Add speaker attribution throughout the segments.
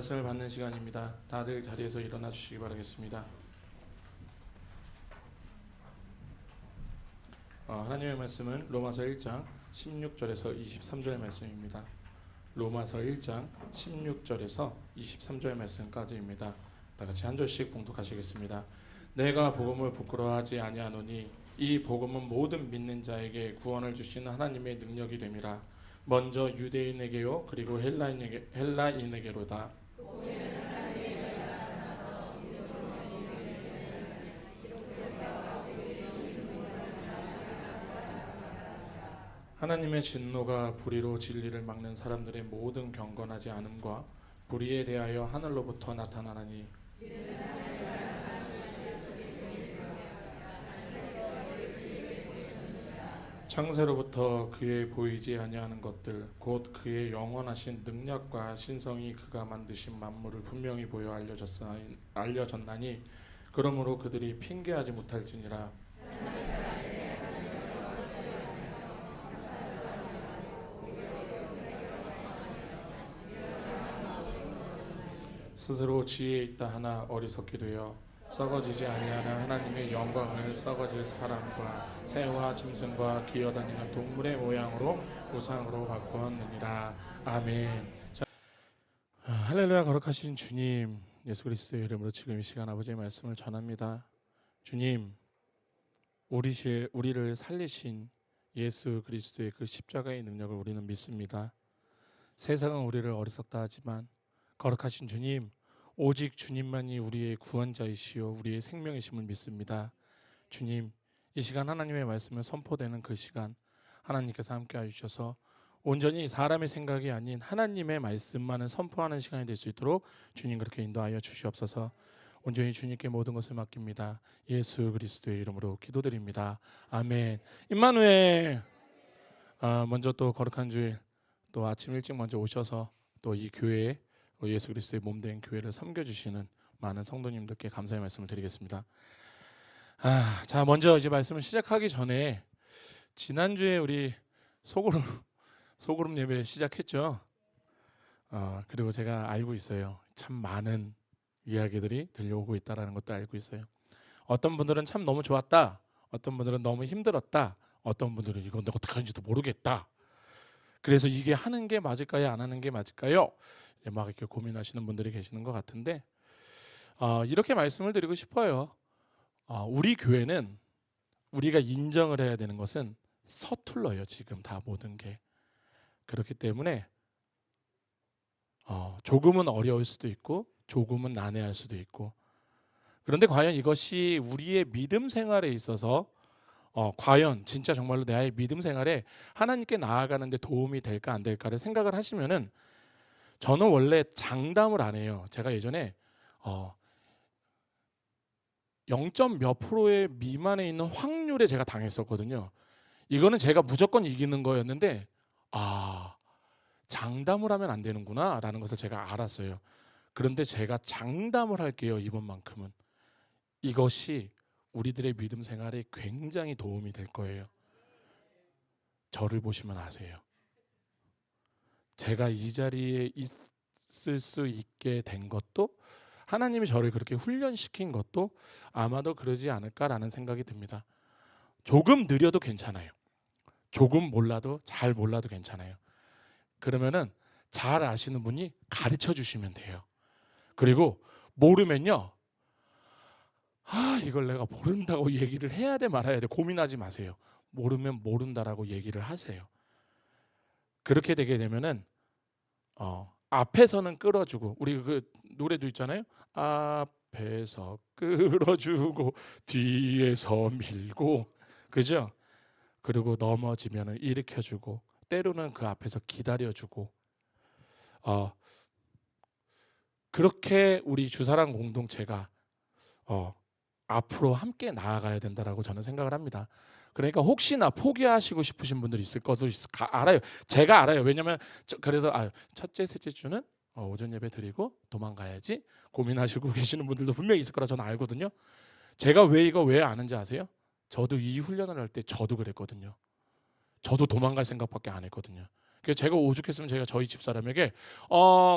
Speaker 1: 말씀을 받는 시간입니다. 다들 자리에서 일어나 주시기 바라겠습니다. 하나님의 말씀은 로마서 1장 16절에서 23절의 말씀입니다. 로마서 1장 16절에서 23절의 말씀까지입니다. 다 같이 한 절씩 봉독하시겠습니다. 내가 복음을 부끄러워하지 아니하노니 이 복음은 모든 믿는 자에게 구원을 주시는 하나님의 능력이 됨이라. 먼저 유대인에게요 그리고 헬라인에게로다. 하나님의 진노가 불의로 진리를 막는 사람들의 모든 경건하지 않음과 불의에 대하여 하늘로부터 나타나나니 창세로부터 그의 보이지 아니하는 것들 곧 그의 영원하신 능력과 신성이 그가 만드신 만물을 분명히 보여 알려졌나니 그러므로 그들이 핑계하지 못할지니라. 스스로 지혜 있다 하나 어리석게 되어 썩어지지 아니하는 하나님의 영광을 썩어질 사람과 새와 짐승과 기어다니는 동물의 모양으로 우상으로 바꾸었느니라. 아멘. 할렐루야. 거룩하신 주님 예수 그리스도의 이름으로 지금 이 시간 아버지의 말씀을 전합니다. 주님, 우리를 살리신 예수 그리스도의 그 십자가의 능력을 우리는 믿습니다. 세상은 우리를 어리석다 하지만 거룩하신 주님, 오직 주님만이 우리의 구원자이시요 우리의 생명이심을 믿습니다. 주님, 이 시간 하나님의 말씀을 선포되는 그 시간 하나님께서 함께해 주셔서 온전히 사람의 생각이 아닌 하나님의 말씀만을 선포하는 시간이 될 수 있도록 주님 그렇게 인도하여 주시옵소서. 온전히 주님께 모든 것을 맡깁니다. 예수 그리스도의 이름으로 기도드립니다. 아멘. 임마누엘. 먼저 또 거룩한 주일 또 아침 일찍 먼저 오셔서 또 이 교회에 예수 그리스도의 몸된 교회를 섬겨주시는 많은 성도님들께 감사의 말씀을 드리겠습니다. 자, 먼저 이제 말씀을 시작하기 전에 지난주에 우리 소그룹 예배 시작했죠. 그리고 제가 알고 있어요. 참 많은 이야기들이 들려오고 있다라는 것도 알고 있어요. 어떤 분들은 참 너무 좋았다. 어떤 분들은 너무 힘들었다. 어떤 분들은 이건 내가 어떻게 하는지도 모르겠다. 그래서 이게 하는 게 맞을까요? 안 하는 게 맞을까요? 막 이렇게 고민하시는 분들이 계시는 것 같은데 이렇게 말씀을 드리고 싶어요. 우리 교회는 우리가 인정을 해야 되는 것은 서툴러요. 지금 다 모든 게. 그렇기 때문에 조금은 어려울 수도 있고 조금은 난해할 수도 있고, 그런데 과연 이것이 우리의 믿음 생활에 있어서 과연 진짜 정말로 내 아이의 믿음 생활에 하나님께 나아가는 데 도움이 될까 안 될까를 생각을 하시면은, 저는 원래 장담을 안 해요. 제가 예전에 0점 몇 프로의 미만에 있는 확률에 제가 당했었거든요. 이거는 제가 무조건 이기는 거였는데 장담을 하면 안 되는구나 라는 것을 제가 알았어요. 그런데 제가 장담을 할게요. 이번만큼은 이것이 우리들의 믿음 생활에 굉장히 도움이 될 거예요. 저를 보시면 아세요. 제가 이 자리에 있을 수 있게 된 것도, 하나님이 저를 그렇게 훈련시킨 것도 아마도 그러지 않을까라는 생각이 듭니다. 조금 느려도 괜찮아요. 조금 몰라도, 잘 몰라도 괜찮아요. 그러면은 잘 아시는 분이 가르쳐 주시면 돼요. 그리고 모르면요, 이걸 내가 모른다고 얘기를 해야 돼 말아야 돼 고민하지 마세요. 모르면 모른다라고 얘기를 하세요. 그렇게 되게 되면은 앞에서는 끌어주고, 우리 그 노래도 있잖아요. 앞에서 끌어주고 뒤에서 밀고, 그죠? 그리고 넘어지면은 일으켜주고, 때로는 그 앞에서 기다려주고, 그렇게 우리 주사랑 공동체가 앞으로 함께 나아가야 된다라고 저는 생각을 합니다. 그러니까 혹시나 포기하시고 싶으신 분들이 있을 것을 알아요. 제가 알아요. 왜냐하면 그래서 첫째, 셋째 주는 오전 예배 드리고 도망가야지 고민하시고 계시는 분들도 분명히 있을 거라 저는 알거든요. 제가 왜 아는지 아세요? 저도 이 훈련을 할 때 저도 그랬거든요. 저도 도망갈 생각밖에 안 했거든요. 그래서 제가 오죽했으면 제가 저희 집사람에게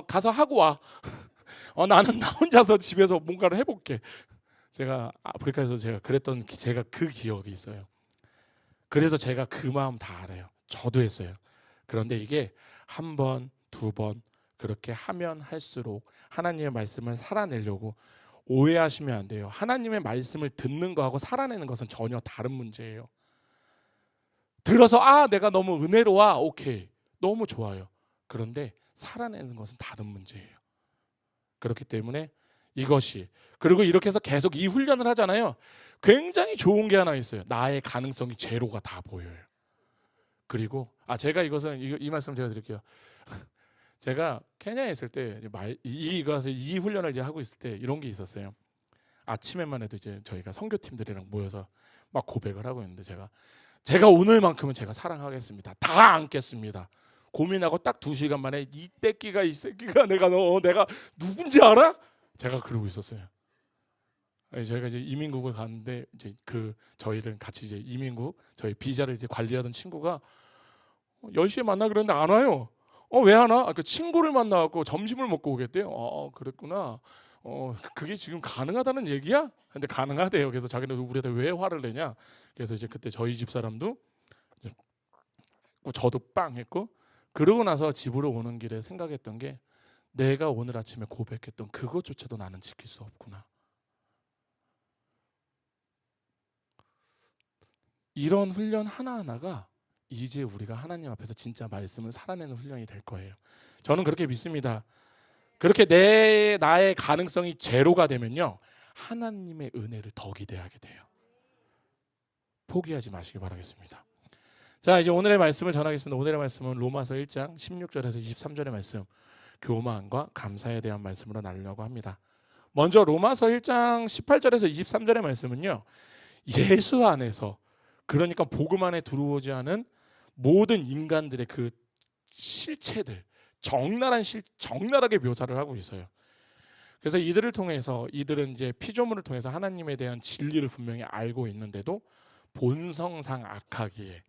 Speaker 1: 가서 하고 와. 나는 나 혼자서 집에서 뭔가를 해볼게. 제가 아프리카에서 제가 그랬던 제가 그 기억이 있어요. 그래서 제가 그 마음 다 알아요. 저도 했어요. 그런데 이게 한 번, 두 번 그렇게 하면 할수록 하나님의 말씀을 살아내려고 오해하시면 안 돼요. 하나님의 말씀을 듣는 거하고 살아내는 것은 전혀 다른 문제예요. 들어서 내가 너무 은혜로워. 오케이. 너무 좋아요. 그런데 살아내는 것은 다른 문제예요. 그렇기 때문에 이것이 그리고 이렇게 해서 계속 이 훈련을 하잖아요. 굉장히 좋은 게 하나 있어요. 나의 가능성이 제로가 다 보여요. 그리고 제가 이것은 이 말씀 제가 드릴게요. 제가 케냐에 있을 때 이 훈련을 이제 하고 있을 때 이런 게 있었어요. 아침에만 해도 이제 저희가 선교팀들이랑 모여서 막 고백을 하고 있는데 제가 오늘만큼은 제가 사랑하겠습니다. 다 안겠습니다. 고민하고 딱 2시간 만에 이 새끼가 내가 누군지 알아? 제가 그러고 있었어요. 저희가 이제 이민국을 갔는데 이제 저희들 같이 이제 이민국 저희 비자를 이제 관리하던 친구가 10시에 만나 그랬는데 안 와요. 왜 안 와? 그 친구를 만나갖고 점심을 먹고 오겠대요. 그랬구나. 그게 지금 가능하다는 얘기야? 근데 가능하대요. 그래서 자기는 우리한테 왜 화를 내냐? 그래서 이제 그때 저희 집 사람도 저도 빵 했고 그러고 나서 집으로 오는 길에 생각했던 게 내가 오늘 아침에 고백했던 그것조차도 나는 지킬 수 없구나. 이런 훈련 하나하나가 이제 우리가 하나님 앞에서 진짜 말씀을 살아내는 훈련이 될 거예요. 저는 그렇게 믿습니다. 그렇게 나의 가능성이 제로가 되면요. 하나님의 은혜를 더 기대하게 돼요. 포기하지 마시기 바라겠습니다. 자, 이제 오늘의 말씀을 전하겠습니다. 오늘의 말씀은 로마서 1장 16절에서 23절의 말씀, 교만과 감사에 대한 말씀으로 나누려고 합니다. 먼저 로마서 1장 18절에서 23절의 말씀은요. 예수 안에서 그러니까 복음 안에 들어오지 않은 모든 인간들의 그 실체들 적나라하게 묘사를 하고 있어요. 그래서 이들은 이제 피조물을 통해서 하나님에 대한 진리를 분명히 알고 있는데도 본성상 악하기에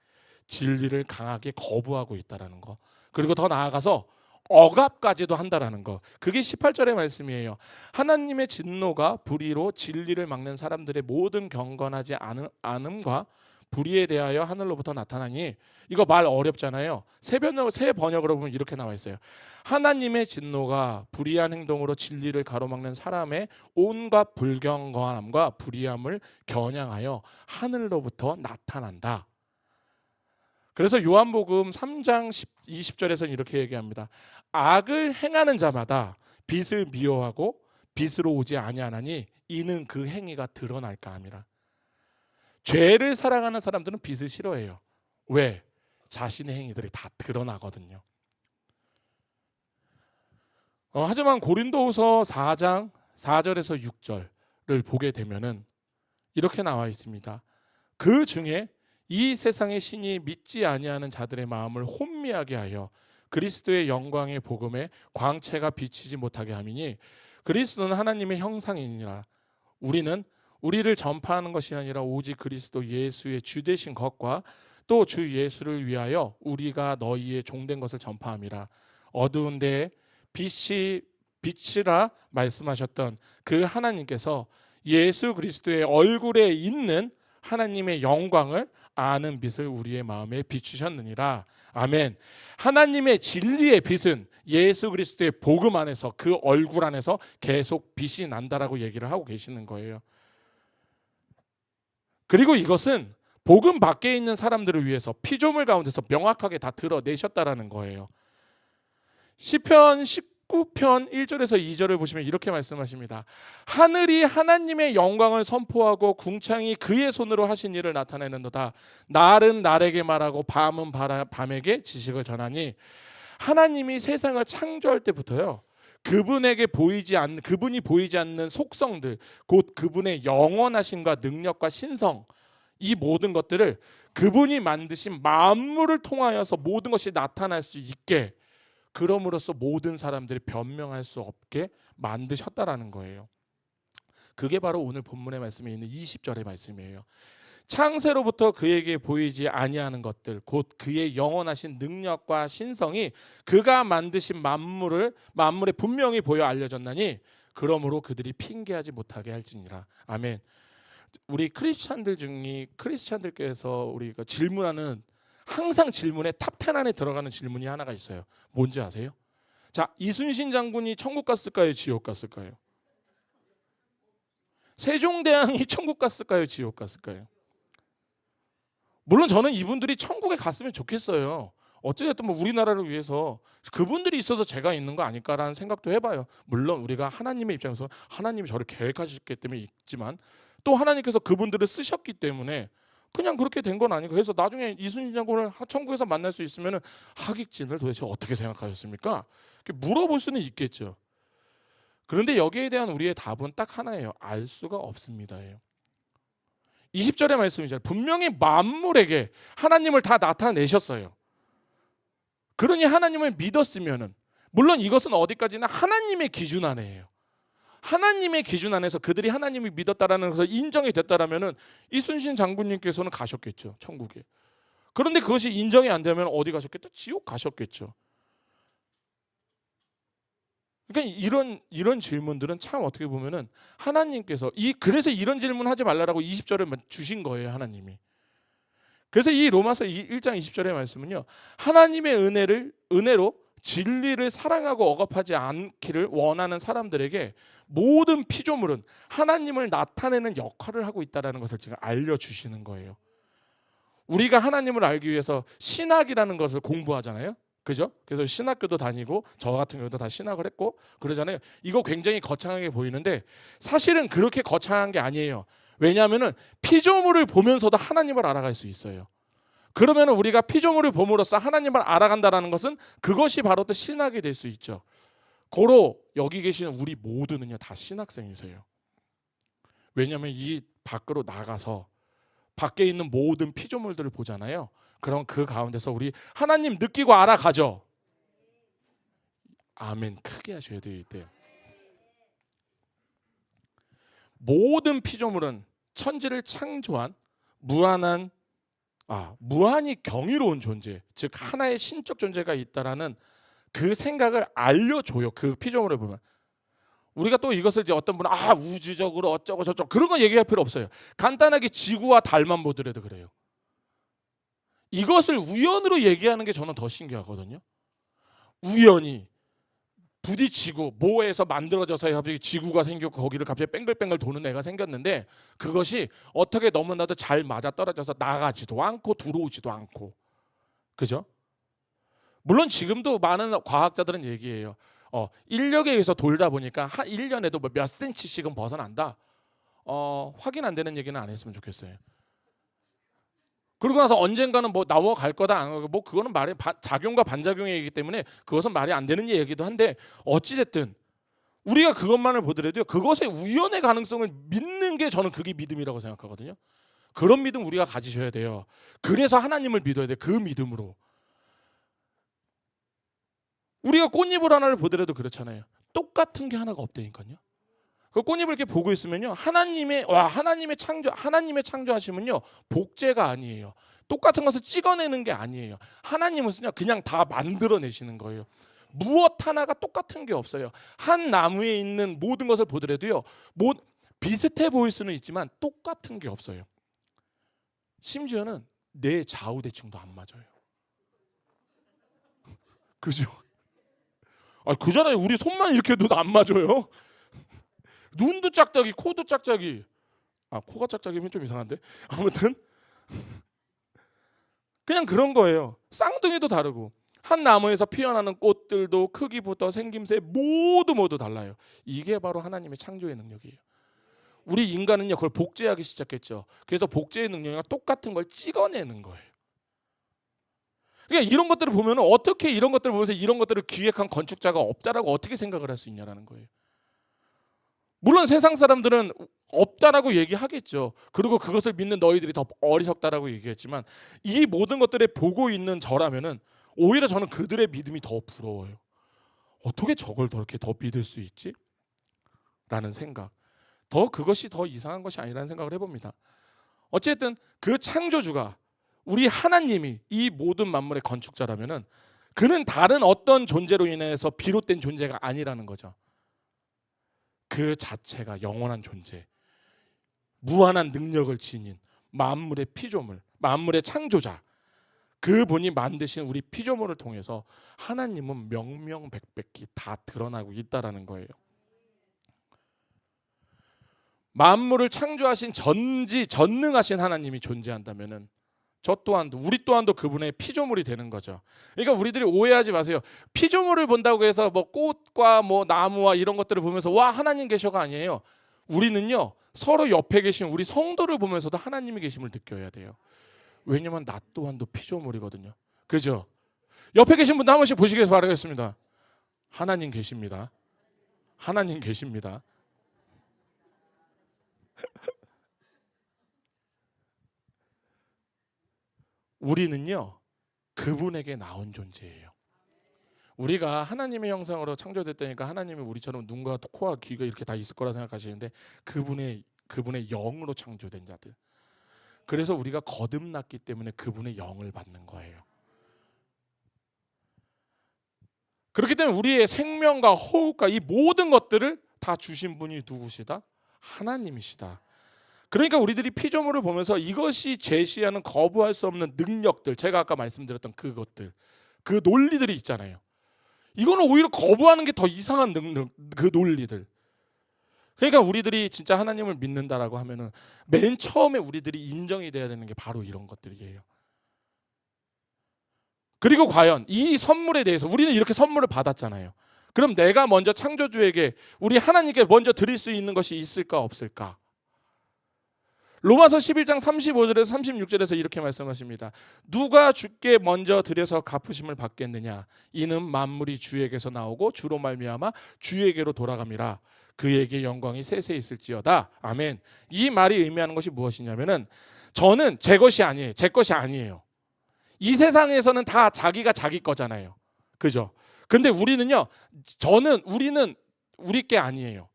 Speaker 1: 진리를 강하게 거부하고 있다라는 거. 그리고 더 나아가서 억압까지도 한다라는 거. 그게 18절의 말씀이에요. 하나님의 진노가 불의로 진리를 막는 사람들의 모든 경건하지 않음과 불의에 대하여 하늘로부터 나타나니 이거 말 어렵잖아요. 새 번역으로 보면 이렇게 나와 있어요. 하나님의 진노가 불의한 행동으로 진리를 가로막는 사람의 온갖 불경건함과 불의함을 겨냥하여 하늘로부터 나타난다. 그래서 요한복음 3장 20절에서는 이렇게 얘기합니다. 악을 행하는 자마다 빛을 미워하고 빛으로 오지 아니하나니 이는 그 행위가 드러날까 함이라. 죄를 사랑하는 사람들은 빛을 싫어해요. 왜? 자신의 행위들이 다 드러나거든요. 하지만 고린도후서 4장 4절에서 6절을 보게 되면은 이렇게 나와 있습니다. 그 중에 이 세상의 신이 믿지 아니하는 자들의 마음을 혼미하게 하여 그리스도의 영광의 복음에 광채가 비치지 못하게 함이니 그리스도는 하나님의 형상이니라. 우리를 전파하는 것이 아니라 오직 그리스도 예수의 주 되신 것과 또 주 예수를 위하여 우리가 너희의 종된 것을 전파함이라. 어두운 데에 빛이라 말씀하셨던 그 하나님께서 예수 그리스도의 얼굴에 있는 하나님의 영광을 아는 빛을 우리의 마음에 비추셨느니라. 아멘. 하나님의 진리의 빛은 예수 그리스도의 복음 안에서 그 얼굴 안에서 계속 빛이 난다라고 얘기를 하고 계시는 거예요. 그리고 이것은 복음 밖에 있는 사람들을 위해서 피조물 가운데서 명확하게 다 드러내셨다라는 거예요. 시편 19편 1절에서 2절을 보시면 이렇게 말씀하십니다. 하늘이 하나님의 영광을 선포하고 궁창이 그의 손으로 하신 일을 나타내는도다. 날은 날에게 말하고 밤은 밤에게 지식을 전하니. 하나님이 세상을 창조할 때부터요. 그분이 보이지 않는 속성들, 곧 그분의 영원하심과 능력과 신성, 이 모든 것들을 그분이 만드신 만물을 통하여서 모든 것이 나타날 수 있게, 그럼으로써 모든 사람들이 변명할 수 없게 만드셨다라는 거예요. 그게 바로 오늘 본문의 말씀에 있는 20절의 말씀이에요. 창세로부터 그에게 보이지 아니하는 것들 곧 그의 영원하신 능력과 신성이 그가 만드신 만물에 분명히 보여 알려졌나니 그러므로 그들이 핑계하지 못하게 할지니라. 아멘. 우리 크리스찬들께서 우리가 질문하는 항상 질문에 탑10 안에 들어가는 질문이 하나가 있어요. 뭔지 아세요? 자, 이순신 장군이 천국 갔을까요? 지옥 갔을까요? 세종대왕이 천국 갔을까요? 지옥 갔을까요? 물론 저는 이분들이 천국에 갔으면 좋겠어요. 어찌됐든 뭐 우리나라를 위해서 그분들이 있어서 제가 있는 거 아닐까라는 생각도 해봐요. 물론 우리가 하나님의 입장에서 하나님이 저를 계획하셨기 때문에 있지만 또 하나님께서 그분들을 쓰셨기 때문에 그냥 그렇게 된 건 아니고 그래서 나중에 이순신 장군을 천국에서 만날 수 있으면 하객진을 도대체 어떻게 생각하셨습니까? 이렇게 물어볼 수는 있겠죠. 그런데 여기에 대한 우리의 답은 딱 하나예요. 알 수가 없습니다예요. 20절의 말씀이잖아요. 분명히 만물에게 하나님을 다 나타내셨어요. 그러니 하나님을 믿었으면은 물론 이것은 어디까지나 하나님의 기준 안에예요. 하나님의 기준 안에서 그들이 하나님을 믿었다라는 것을 인정이 됐다라면은 이순신 장군님께서는 가셨겠죠, 천국에. 그런데 그것이 인정이 안 되면 어디 가셨겠죠? 지옥 가셨겠죠. 그러니까 이런 질문들은 참 어떻게 보면은 하나님께서 그래서 이런 질문 하지 말라라고 20절에 주신 거예요, 하나님이. 그래서 이 로마서 1장 20절의 말씀은요. 하나님의 은혜로 진리를 사랑하고 억압하지 않기를 원하는 사람들에게 모든 피조물은 하나님을 나타내는 역할을 하고 있다는 것을 지금 알려주시는 거예요. 우리가 하나님을 알기 위해서 신학이라는 것을 공부하잖아요. 그죠? 그래서 신학교도 다니고 저 같은 경우도 다 신학을 했고 그러잖아요. 이거 굉장히 거창하게 보이는데 사실은 그렇게 거창한 게 아니에요. 왜냐하면은 피조물을 보면서도 하나님을 알아갈 수 있어요. 그러면 우리가 피조물을 봄으로써 하나님을 알아간다는 것은 그것이 바로 또 신학이 될 수 있죠. 고로 여기 계시는 우리 모두는요 다 신학생이세요. 왜냐하면 이 밖으로 나가서 밖에 있는 모든 피조물들을 보잖아요. 그럼 그 가운데서 우리 하나님 느끼고 알아가죠. 아멘 크게 하셔야 돼요. 이때 모든 피조물은 천지를 창조한 무한히 경이로운 존재, 즉 하나의 신적 존재가 있다라는 그 생각을 알려줘요. 그 피조물을 보면 우리가 또 이것을 이제 어떤 분은 우주적으로 어쩌고 저쩌고 그런 거 얘기할 필요 없어요. 간단하게 지구와 달만 보더라도 그래요. 이것을 우연으로 얘기하는 게 저는 더 신기하거든요. 우연히 부딪히고 뭐에서 만들어져서 갑자기 지구가 생겼고 거기를 갑자기 뺑글뺑글 도는 애가 생겼는데 그것이 어떻게 너무나도 잘 맞아 떨어져서 나가지도 않고 들어오지도 않고 그죠? 물론 지금도 많은 과학자들은 얘기해요. 인력에 의해서 돌다 보니까 한 1년에도 뭐 몇 센치씩은 벗어난다. 확인 안 되는 얘기는 안 했으면 좋겠어요. 그러고 나서 언젠가는 뭐 넘어갈 거다. 뭐 그거는 작용과 반작용의 얘기이기 때문에 그것은 말이 안 되는 얘기도 한데 어찌됐든 우리가 그것만을 보더라도 그것의 우연의 가능성을 믿는 게 저는 그게 믿음이라고 생각하거든요. 그런 믿음 우리가 가지셔야 돼요. 그래서 하나님을 믿어야 돼. 그 믿음으로. 우리가 꽃잎을 하나를 보더라도 그렇잖아요. 똑같은 게 하나가 없다니까요. 그 꽃잎을 이렇게 보고 있으면요. 하나님의 창조하심은요. 복제가 아니에요. 똑같은 것을 찍어내는 게 아니에요. 하나님은요. 그냥 다 만들어내시는 거예요. 무엇 하나가 똑같은 게 없어요. 한 나무에 있는 모든 것을 보더라도요. 비슷해 보일 수는 있지만 똑같은 게 없어요. 심지어는 내 좌우 대칭도 안 맞아요. 그죠? 그잖아요. 우리 손만 이렇게 해도 안 맞아요. 눈도 짝짝이, 코도 짝짝이. 코가 짝짝이면 좀 이상한데. 아무튼 그냥 그런 거예요. 쌍둥이도 다르고 한 나무에서 피어나는 꽃들도 크기부터 생김새 모두 달라요. 이게 바로 하나님의 창조의 능력이에요. 우리 인간은요 그걸 복제하기 시작했죠. 그래서 복제의 능력이랑 똑같은 걸 찍어내는 거예요. 그러니까 이런 것들을 보면 어떻게 이런 것들을 보면서 이런 것들을 기획한 건축자가 없다라고 어떻게 생각을 할 수 있냐라는 거예요. 물론 세상 사람들은 없다라고 얘기하겠죠. 그리고 그것을 믿는 너희들이 더 어리석다라고 얘기했지만 이 모든 것들을 보고 있는 저라면은 오히려 저는 그들의 믿음이 더 부러워요. 어떻게 저걸 그렇게 더 믿을 수 있지? 라는 생각. 그것이 더 이상한 것이 아니라는 생각을 해봅니다. 어쨌든 그 창조주가 우리 하나님이 이 모든 만물의 건축자라면은 그는 다른 어떤 존재로 인해서 비롯된 존재가 아니라는 거죠. 그 자체가 영원한 존재, 무한한 능력을 지닌 만물의 피조물, 만물의 창조자, 그분이 만드신 우리 피조물을 통해서 하나님은 명명백백히 다 드러나고 있다라는 거예요. 만물을 창조하신 전지전능하신 하나님이 존재한다면은 저 또한도, 우리 또한도 그분의 피조물이 되는 거죠. 그러니까 우리들이 오해하지 마세요. 피조물을 본다고 해서 뭐 꽃과 뭐 나무와 이런 것들을 보면서 와 하나님 계셔가 아니에요. 우리는요 서로 옆에 계신 우리 성도를 보면서도 하나님이 계심을 느껴야 돼요. 왜냐면 나 또한도 피조물이거든요. 그죠? 옆에 계신 분도 한 번씩 보시기 위해서 바라겠습니다. 하나님 계십니다. 하나님 계십니다. 우리는요 그분에게 나온 존재예요. 우리가 하나님의 형상으로 창조됐다니까 하나님이 우리처럼 눈과 코와 귀가 이렇게 다 있을 거라 생각하시는데 그분의 영으로 창조된 자들. 그래서 우리가 거듭났기 때문에 그분의 영을 받는 거예요. 그렇기 때문에 우리의 생명과 호흡과 이 모든 것들을 다 주신 분이 누구시다? 하나님이시다. 그러니까 우리들이 피조물을 보면서 이것이 제시하는 거부할 수 없는 능력들, 제가 아까 말씀드렸던 그것들, 그 논리들이 있잖아요. 이거는 오히려 거부하는 게 더 이상한 능력, 그 논리들. 그러니까 우리들이 진짜 하나님을 믿는다라고 하면은 맨 처음에 우리들이 인정이 돼야 되는 게 바로 이런 것들이에요. 그리고 과연 이 선물에 대해서 우리는 이렇게 선물을 받았잖아요. 그럼 내가 먼저 창조주에게, 우리 하나님께 먼저 드릴 수 있는 것이 있을까 없을까? 로마서 11장 35절에서 36절에서 이렇게 말씀하십니다. 누가 주께 먼저 드려서 갚으심을 받겠느냐? 이는 만물이 주에게서 나오고 주로 말미암아 주에게로 돌아갑니다. 그에게 영광이 세세 있을지어다. 아멘. 이 말이 의미하는 것이 무엇이냐면은 저는 제 것이 아니에요. 제 것이 아니에요. 이 세상에서는 다 자기가 자기 거잖아요. 그죠? 근데 우리는요. 우리는 우리 게 아니에요.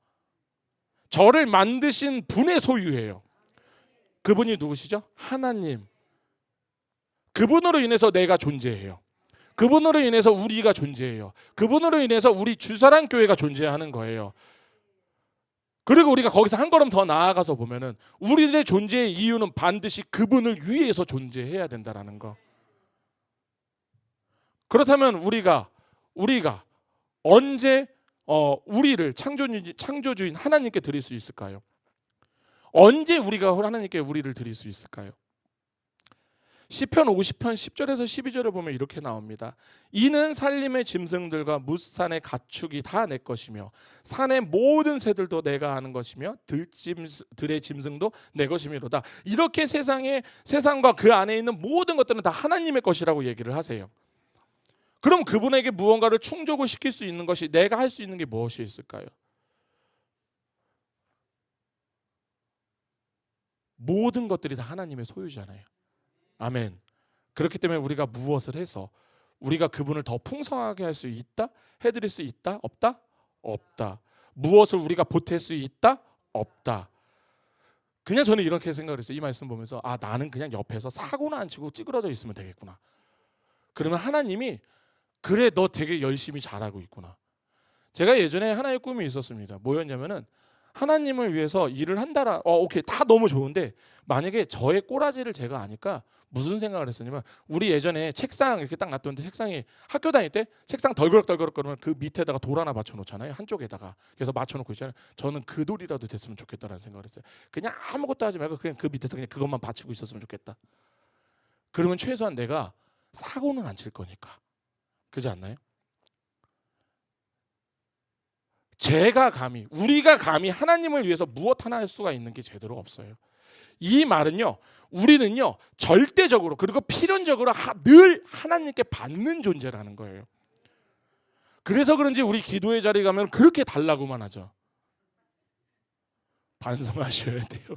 Speaker 1: 저를 만드신 분의 소유예요. 그분이 누구시죠? 하나님. 그분으로 인해서 내가 존재해요. 그분으로 인해서 우리가 존재해요. 그분으로 인해서 우리 주사랑 교회가 존재하는 거예요. 그리고 우리가 거기서 한 걸음 더 나아가서 보면은 우리들의 존재의 이유는 반드시 그분을 위해서 존재해야 된다라는 거. 그렇다면 우리가 언제 우리를 창조주인 하나님께 드릴 수 있을까요? 언제 우리가 하나님께 우리를 드릴 수 있을까요? 시편 50편 10절에서 12절을 보면 이렇게 나옵니다. 이는 산림의 짐승들과 무산의 가축이 다 내 것이며 산의 모든 새들도 내가 아는 것이며 들의 짐승도 내 것이미로다. 이렇게 세상과 그 안에 있는 모든 것들은 다 하나님의 것이라고 얘기를 하세요. 그럼 그분에게 무언가를 충족을 시킬 수 있는 것이, 내가 할 수 있는 게 무엇이 있을까요? 모든 것들이 다 하나님의 소유잖아요. 아멘. 그렇기 때문에 우리가 무엇을 해서 우리가 그분을 더 풍성하게 할 수 있다? 해드릴 수 있다? 없다? 없다. 무엇을 우리가 보탤 수 있다? 없다. 그냥 저는 이렇게 생각을 했어요. 이 말씀 보면서 나는 그냥 옆에서 사고나 안 치고 찌그러져 있으면 되겠구나. 그러면 하나님이 그래 너 되게 열심히 잘하고 있구나. 제가 예전에 하나의 꿈이 있었습니다. 뭐였냐면은 하나님을 위해서 일을 한다라. 오케이 다 너무 좋은데 만약에 저의 꼬라지를 제가 아니까 무슨 생각을 했었냐면, 우리 예전에 책상 이렇게 딱 놔뒀는데 책상이 학교 다닐 때 책상 덜그럭덜그럭 그러면 그 밑에다가 돌 하나 맞춰놓잖아요. 한쪽에다가. 그래서 맞춰놓고 있잖아요. 저는 그 돌이라도 됐으면 좋겠다라는 생각을 했어요. 그냥 아무것도 하지 말고 그냥 그 밑에서 그냥 그것만 받치고 있었으면 좋겠다. 그러면 최소한 내가 사고는 안 칠 거니까. 그렇지 않나요? 우리가 감히 하나님을 위해서 무엇 하나 할 수가 있는 게 제대로 없어요. 이 말은요, 우리는요 절대적으로 그리고 필연적으로 늘 하나님께 받는 존재라는 거예요. 그래서 그런지 우리 기도의 자리에 가면 그렇게 달라고만 하죠. 반성하셔야 돼요.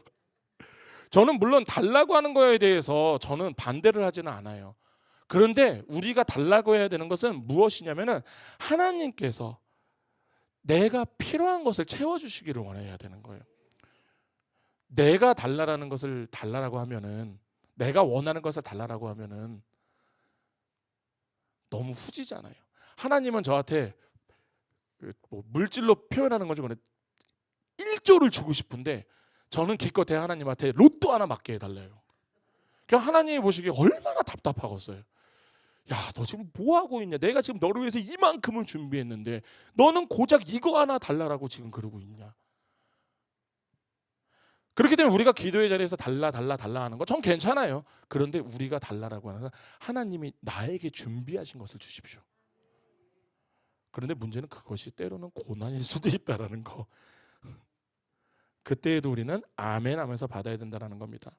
Speaker 1: 저는 물론 달라고 하는 거에 대해서 저는 반대를 하지는 않아요. 그런데 우리가 달라고 해야 되는 것은 무엇이냐면은 하나님께서 내가 필요한 것을 채워주시기를 원해야 되는 거예요. 내가 달라라는 것을 달라라고 하면은, 내가 원하는 것을 달라라고 하면은 너무 후지잖아요. 하나님은 저한테 뭐 물질로 표현하는 거죠. 1조를 주고 싶은데 저는 기껏해 하나님한테 로또 하나 맞게 해달래요. 그러니까 하나님이 보시기에 얼마나 답답하겠어요. 야, 너 지금 뭐 하고 있냐? 내가 지금 너를 위해서 이만큼을 준비했는데 너는 고작 이거 하나 달라라고 지금 그러고 있냐? 그렇기 때문에 우리가 기도의 자리에서 달라 하는 거 전 괜찮아요. 그런데 우리가 달라라고 하는 건 하나님이 나에게 준비하신 것을 주십시오. 그런데 문제는 그것이 때로는 고난일 수도 있다라는 거. 그때에도 우리는 아멘 하면서 받아야 된다는 겁니다.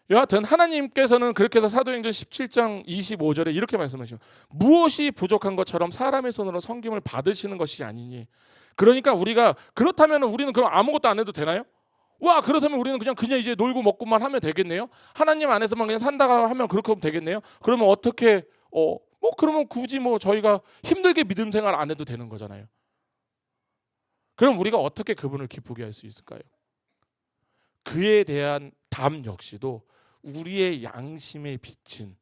Speaker 1: 여하튼 하나님께서는 그렇게 해서 사도행전 17장 25절에 이렇게 말씀하시죠. 무엇이 부족한 것처럼 사람의 손으로 섬김을 받으시는 것이 아니니. 그러니까 우리가 그렇다면 우리는 그럼 아무것도 안 해도 되나요? 와, 그렇다면 우리는 그냥 이제 놀고 먹고만 하면 되겠네요. 하나님 안에서만 그냥 산다고 하면 그렇게 하면 되겠네요. 그러면 어떻게 그러면 굳이 저희가 힘들게 믿음 생활 안 해도 되는 거잖아요. 그럼 우리가 어떻게 그분을 기쁘게 할 수 있을까요? 그에 대한 답 역시도 우리의 양심에 비친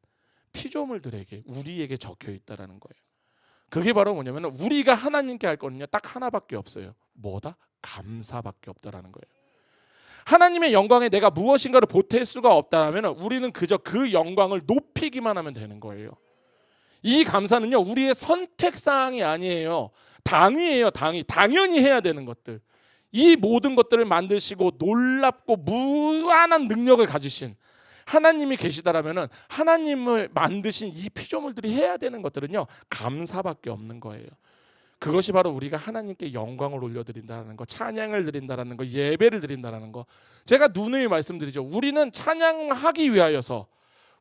Speaker 1: 피조물들에게 우리에게 적혀 있다라는 거예요. 그게 바로 뭐냐면 우리가 하나님께 할 거는요 딱 하나밖에 없어요. 뭐다? 감사밖에 없다라는 거예요. 하나님의 영광에 내가 무엇인가를 보탤 수가 없다면 우리는 그저 그 영광을 높이기만 하면 되는 거예요. 이 감사는요 우리의 선택사항이 아니에요. 당위예요. 당연히 해야 되는 것들. 이 모든 것들을 만드시고 놀랍고 무한한 능력을 가지신 하나님이 계시다라면 하나님을 만드신 이 피조물들이 해야 되는 것들은요 감사밖에 없는 거예요. 그것이 바로 우리가 하나님께 영광을 올려드린다는 거, 찬양을 드린다는 거, 예배를 드린다는 거. 제가 누누이 말씀드리죠. 우리는 찬양하기 위하여서,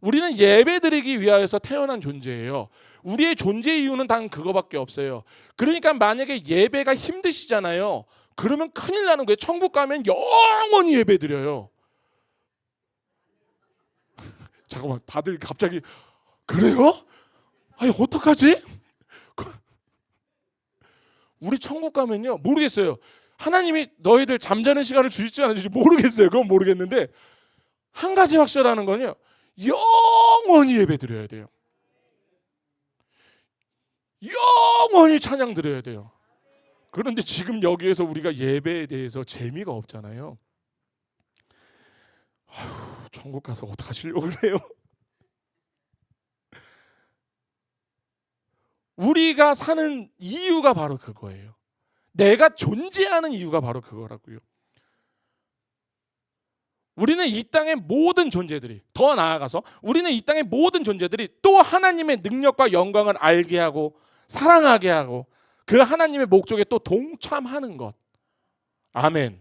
Speaker 1: 우리는 예배드리기 위하여서 태어난 존재예요. 우리의 존재 이유는 단 그거밖에 없어요. 그러니까 만약에 예배가 힘드시잖아요. 그러면 큰일 나는 거예요. 천국 가면 영원히 예배드려요. 잠깐만, 다들 갑자기 그래요? 아니 어떡하지? 우리 천국 가면요 모르겠어요. 하나님이 너희들 잠자는 시간을 주실지 안 주실지 모르겠어요. 그건 모르겠는데 한 가지 확실하는 건요 영원히 예배 드려야 돼요. 영원히 찬양 드려야 돼요. 그런데 지금 여기에서 우리가 예배에 대해서 재미가 없잖아요. 아휴, 천국 가서 어떡하시려고 그래요? 우리가 사는 이유가 바로 그거예요. 내가 존재하는 이유가 바로 그거라고요. 우리는 이 땅의 모든 존재들이, 더 나아가서 우리는 이 땅의 모든 존재들이 또 하나님의 능력과 영광을 알게 하고 사랑하게 하고 그 하나님의 목적에 또 동참하는 것. 아멘.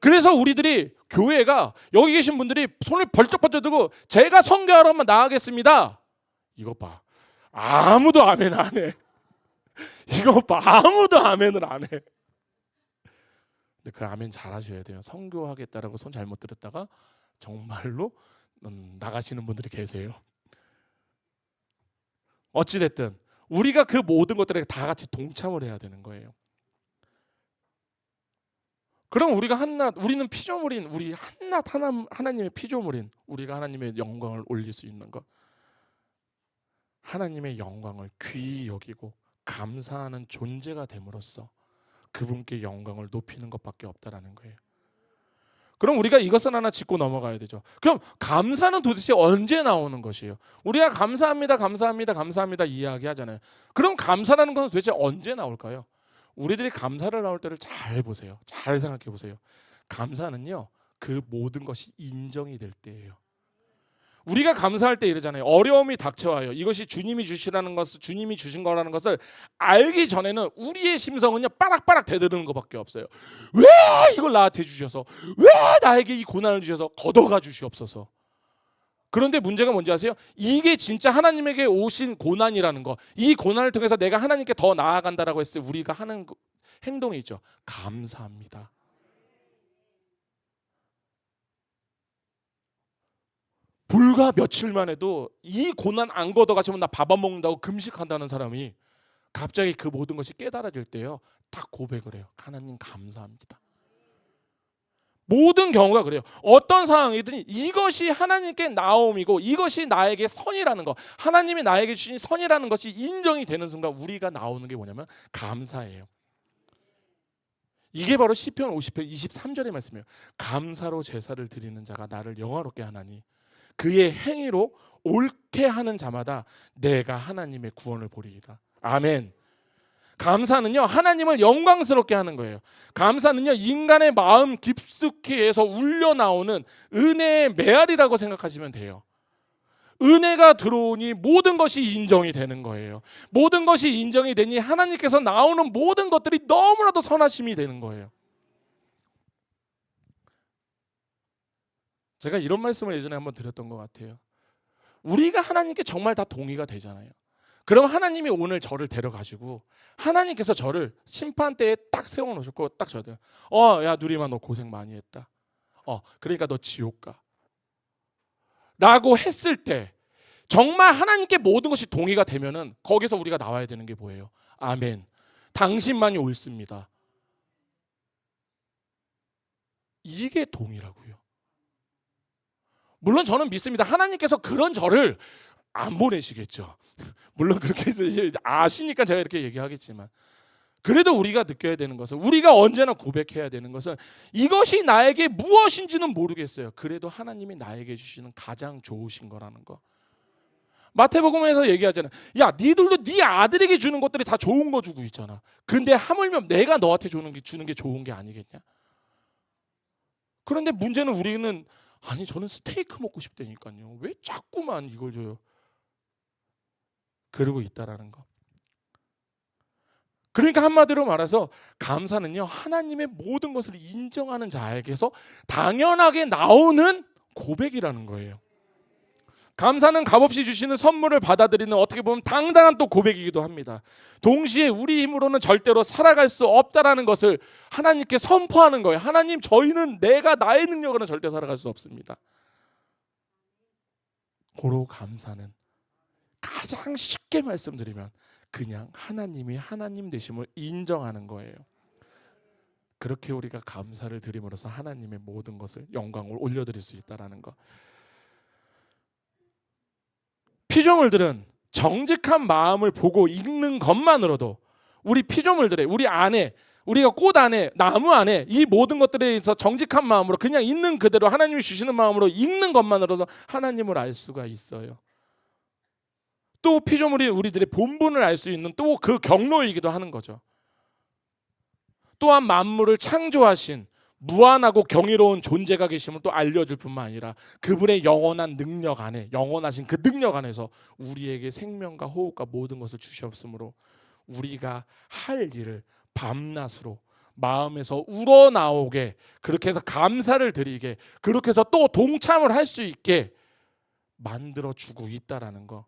Speaker 1: 그래서 우리들이 교회가 여기 계신 분들이 손을 벌쩍벌쩍 들고 제가 선교하러 한번 나가겠습니다. 이거 봐. 아무도 아멘 안 해. 이거 봐. 아무도 아멘을 안 해. 근데 그 아멘 잘하셔야 돼요. 선교하겠다라고 손 잘못 들었다가 정말로 나가시는 분들이 계세요. 어찌됐든 우리가 그 모든 것들에 다 같이 동참을 해야 되는 거예요. 그럼 우리가 한낱, 우리는 피조물인, 우리 한낱 하나님의 피조물인 우리가 하나님의 영광을 올릴 수 있는 것, 하나님의 영광을 귀히 여기고 감사하는 존재가 됨으로써 그분께 영광을 높이는 것밖에 없다라는 거예요. 그럼 우리가 이것은 하나 짚고 넘어가야 되죠. 그럼 감사는 도대체 언제 나오는 것이에요? 우리가 감사합니다 이야기하잖아요. 그럼 감사라는 것은 도대체 언제 나올까요? 우리들이 감사를 나올 때를 잘 보세요. 잘 생각해 보세요. 감사는요 그 모든 것이 인정이 될 때예요. 우리가 감사할 때 이러잖아요. 어려움이 닥쳐와요. 이것이 주님이 주시라는 것을, 주님이 주신 거라는 것을 알기 전에는 우리의 심성은요 빠락빠락 대드는 것밖에 없어요. 왜 이걸 나한테 주셔서, 왜 나에게 이 고난을 주셔서 걷어가 주시옵소서. 그런데 문제가 뭔지 아세요? 이게 진짜 하나님에게 오신 고난이라는 거, 이 고난을 통해서 내가 하나님께 더 나아간다라고 했을 때 우리가 하는 행동이 있죠. 감사합니다. 불과 며칠만 해도 이 고난 안 걷어가시면 나 밥 안 먹는다고 금식한다는 사람이 갑자기 그 모든 것이 깨달아질 때요 딱 고백을 해요. 하나님 감사합니다. 모든 경우가 그래요. 어떤 상황이든 이것이 하나님께 나옴이고 이것이 나에게 선이라는 거, 하나님이 나에게 주신 선이라는 것이 인정이 되는 순간 우리가 나오는 게 뭐냐면 감사예요. 이게 바로 시편 50편 23절의 말씀이에요. 감사로 제사를 드리는 자가 나를 영화롭게 하나니 그의 행위로 옳게 하는 자마다 내가 하나님의 구원을 보리이다. 아멘. 감사는요, 하나님을 영광스럽게 하는 거예요. 감사는요, 인간의 마음 깊숙이에서 울려나오는 은혜의 메아리라고 생각하시면 돼요. 은혜가 들어오니 모든 것이 인정이 되는 거예요. 모든 것이 인정이 되니 하나님께서 나오는 모든 것들이 너무나도 선하심이 되는 거예요. 제가 이런 말씀을 예전에 한번 드렸던 것 같아요. 우리가 하나님께 정말 다 동의가 되잖아요. 그럼 하나님이 오늘 저를 데려가시고 하나님께서 저를 심판대에 딱 세워놓으셨고 딱 저한테 야 누리마 너 고생 많이 했다. 그러니까 너 지옥 가. 라고 했을 때 정말 하나님께 모든 것이 동의가 되면은 거기서 우리가 나와야 되는 게 뭐예요? 아멘. 당신만이 옳습니다. 이게 동의라고요. 물론 저는 믿습니다. 하나님께서 그런 저를 안 보내시겠죠. 물론 그렇게 해서 아시니까 제가 이렇게 얘기하겠지만 그래도 우리가 느껴야 되는 것은 우리가 언제나 고백해야 되는 것은 이것이 나에게 무엇인지는 모르겠어요. 그래도 하나님이 나에게 주시는 가장 좋으신 거라는 거. 마태복음에서 얘기하잖아요. 야 니들도 네 아들에게 주는 것들이 다 좋은 거 주고 있잖아. 근데 하물며 내가 너한테 주는 게 좋은 게 아니겠냐. 그런데 문제는 우리는 아니 저는 스테이크 먹고 싶다니까요. 왜 자꾸만 이걸 줘요. 그러고 있다라는 거. 그러니까 한마디로 말해서 감사는요 하나님의 모든 것을 인정하는 자에게서 당연하게 나오는 고백이라는 거예요. 감사는 값없이 주시는 선물을 받아들이는 어떻게 보면 당당한 또 고백이기도 합니다. 동시에 우리 힘으로는 절대로 살아갈 수 없다라는 것을 하나님께 선포하는 거예요. 하나님 저희는 내가 나의 능력으로는 절대 살아갈 수 없습니다. 고로 감사는 가장 쉽게 말씀드리면 그냥 하나님이 하나님 되심을 인정하는 거예요. 그렇게 우리가 감사를 드림으로써 하나님의 모든 것을 영광을 올려드릴 수 있다라는 거. 피조물들은 정직한 마음을 보고 읽는 것만으로도 우리 피조물들의 우리 안에 우리가 꽃 안에 나무 안에 이 모든 것들에 대해서 정직한 마음으로 그냥 있는 그대로 하나님이 주시는 마음으로 읽는 것만으로도 하나님을 알 수가 있어요. 또 피조물이 우리들의 본분을 알 수 있는 또 그 경로이기도 하는 거죠. 또한 만물을 창조하신 무한하고 경이로운 존재가 계심을 또 알려줄 뿐만 아니라 그분의 영원한 능력 안에 영원하신 그 능력 안에서 우리에게 생명과 호흡과 모든 것을 주셨으므로 우리가 할 일을 밤낮으로 마음에서 우러나오게 그렇게 해서 감사를 드리게 그렇게 해서 또 동참을 할 수 있게 만들어주고 있다라는 거.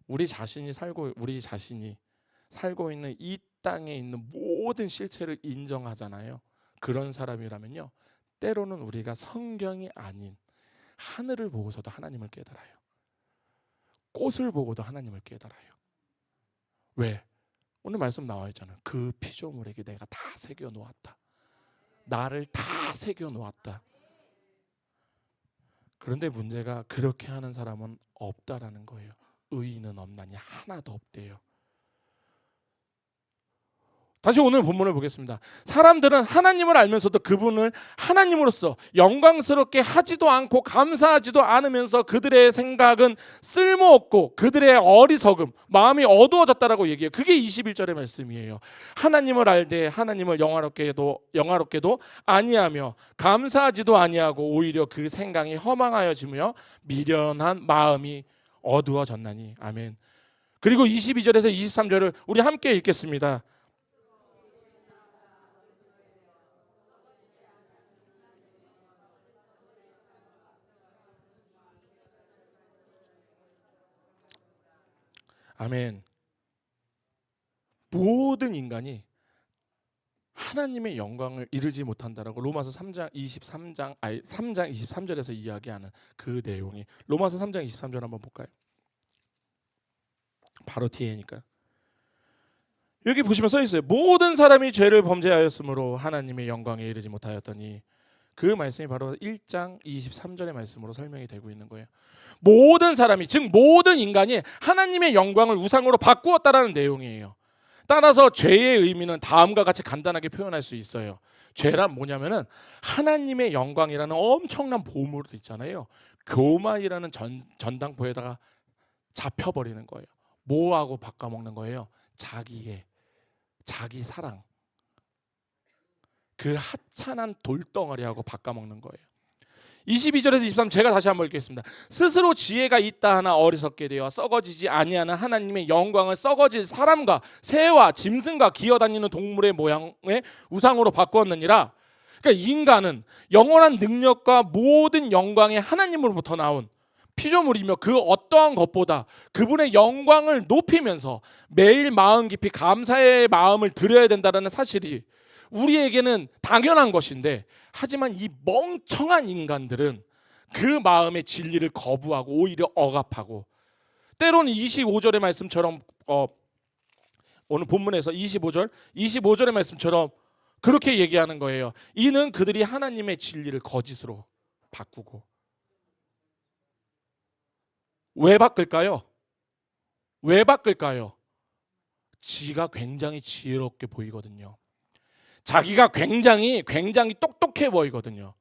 Speaker 1: 우리 자신이 살고 있는 이 땅에 있는 모든 실체를 인정하잖아요. 그런 사람이라면요 때로는 우리가 성경이 아닌 하늘을 보고서도 하나님을 깨달아요. 꽃을 보고도 하나님을 깨달아요. 왜? 오늘 말씀 나와 있잖아요. 그 피조물에게 내가 다 새겨 놓았다. 나를 다 새겨 놓았다. 그런데 문제가 그렇게 하는 사람은 없다라는 거예요. 의인은 없나니 하나도 없대요. 다시 오늘 본문을 보겠습니다. 사람들은 하나님을 알면서도 그분을 하나님으로서 영광스럽게 하지도 않고 감사하지도 않으면서 그들의 생각은 쓸모없고 그들의 어리석음, 마음이 어두워졌다라고 얘기해요. 그게 21절의 말씀이에요. 하나님을 알되 하나님을 영화롭게도 아니하며 감사하지도 아니하고 오히려 그 생각이 허망하여지며 미련한 마음이 어두워졌나니. 아멘. 그리고 22절에서 23절을 우리 함께 읽겠습니다. 아멘. 모든 인간이 하나님의 영광을 이루지 못한다라고 로마서 3장 23절에서 이야기하는 그 내용이 로마서 3장 23절 한번 볼까요? 바로 뒤에니까. 여기 보시면 써 있어요. 모든 사람이 죄를 범죄하였으므로 하나님의 영광에 이르지 못하였더니, 그 말씀이 바로 1장 23절의 말씀으로 설명이 되고 있는 거예요. 모든 사람이, 즉 모든 인간이 하나님의 영광을 우상으로 바꾸었다라는 내용이에요. 따라서 죄의 의미는 다음과 같이 간단하게 표현할 수 있어요. 죄란 뭐냐면은 하나님의 영광이라는 엄청난 보물도 있잖아요. 교만이라는 전당포에다가 잡혀버리는 거예요. 뭐하고 바꿔먹는 거예요? 자기 사랑, 그 하찮은 돌덩어리하고 바꿔먹는 거예요. 22절에서 23, 제가 다시 한번 읽겠습니다. 스스로 지혜가 있다 하나 어리석게 되어 썩어지지 아니하는 하나님의 영광을 썩어질 사람과 새와 짐승과 기어다니는 동물의 모양의 우상으로 바꾸었느니라. 그러니까 인간은 영원한 능력과 모든 영광의 하나님으로부터 나온 피조물이며, 그 어떠한 것보다 그분의 영광을 높이면서 매일 마음 깊이 감사의 마음을 드려야 된다는 사실이 우리에게는 당연한 것인데, 하지만 이 멍청한 인간들은 그 마음의 진리를 거부하고 오히려 억압하고, 때로는 25절의 말씀처럼 오늘 본문에서 25절의 말씀처럼 그렇게 얘기하는 거예요. 이는 그들이 하나님의 진리를 거짓으로 바꾸고. 왜 바꿀까요? 왜 바꿀까요? 지가 굉장히 지혜롭게 보이거든요. 자기가 굉장히 똑똑해 보이거든요.